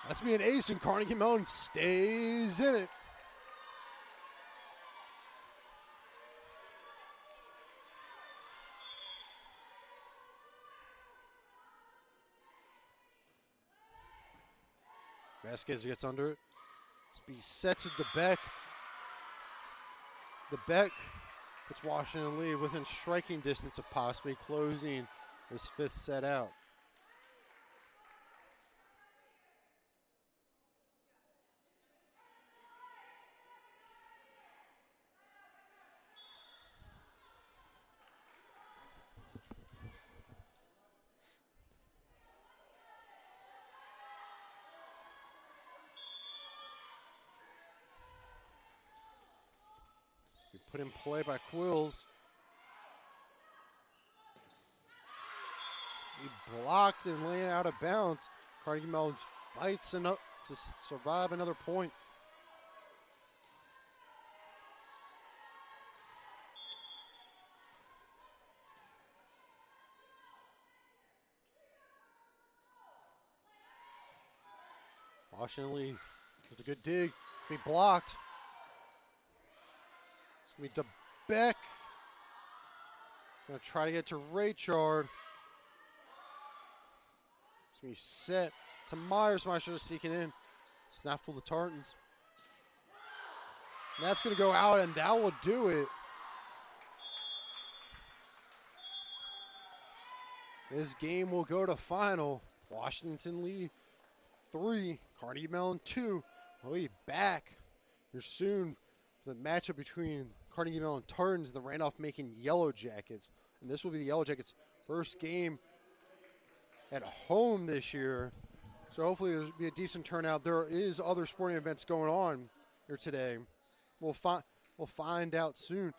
That's me an ace, and Carnegie Mellon stays in it. Vasquez gets under it. He sets it to Beck. The Beck puts Washington Lee within striking distance of possibly closing this fifth set out. Put in play by Quills. He blocked and laying out of bounds. Carnegie Mellon fights enough to survive another point. Washington Lee with a good dig. It's going to be blocked. It's going to be to Beck. Going to try to get to Raychard. It's going to be set to Myers. Myers is seeking in. Snaffle the Tartans. And that's going to go out, and that will do it. This game will go to final. Washington Lee 3, Carnegie Mellon 2. We'll be back here soon for the matchup between Carnegie Mellon Tartans and the Randolph-Macon Yellow Jackets. And this will be the Yellow Jackets' first game at home this year. So hopefully there'll be a decent turnout. There is other sporting events going on here today. We'll find out soon.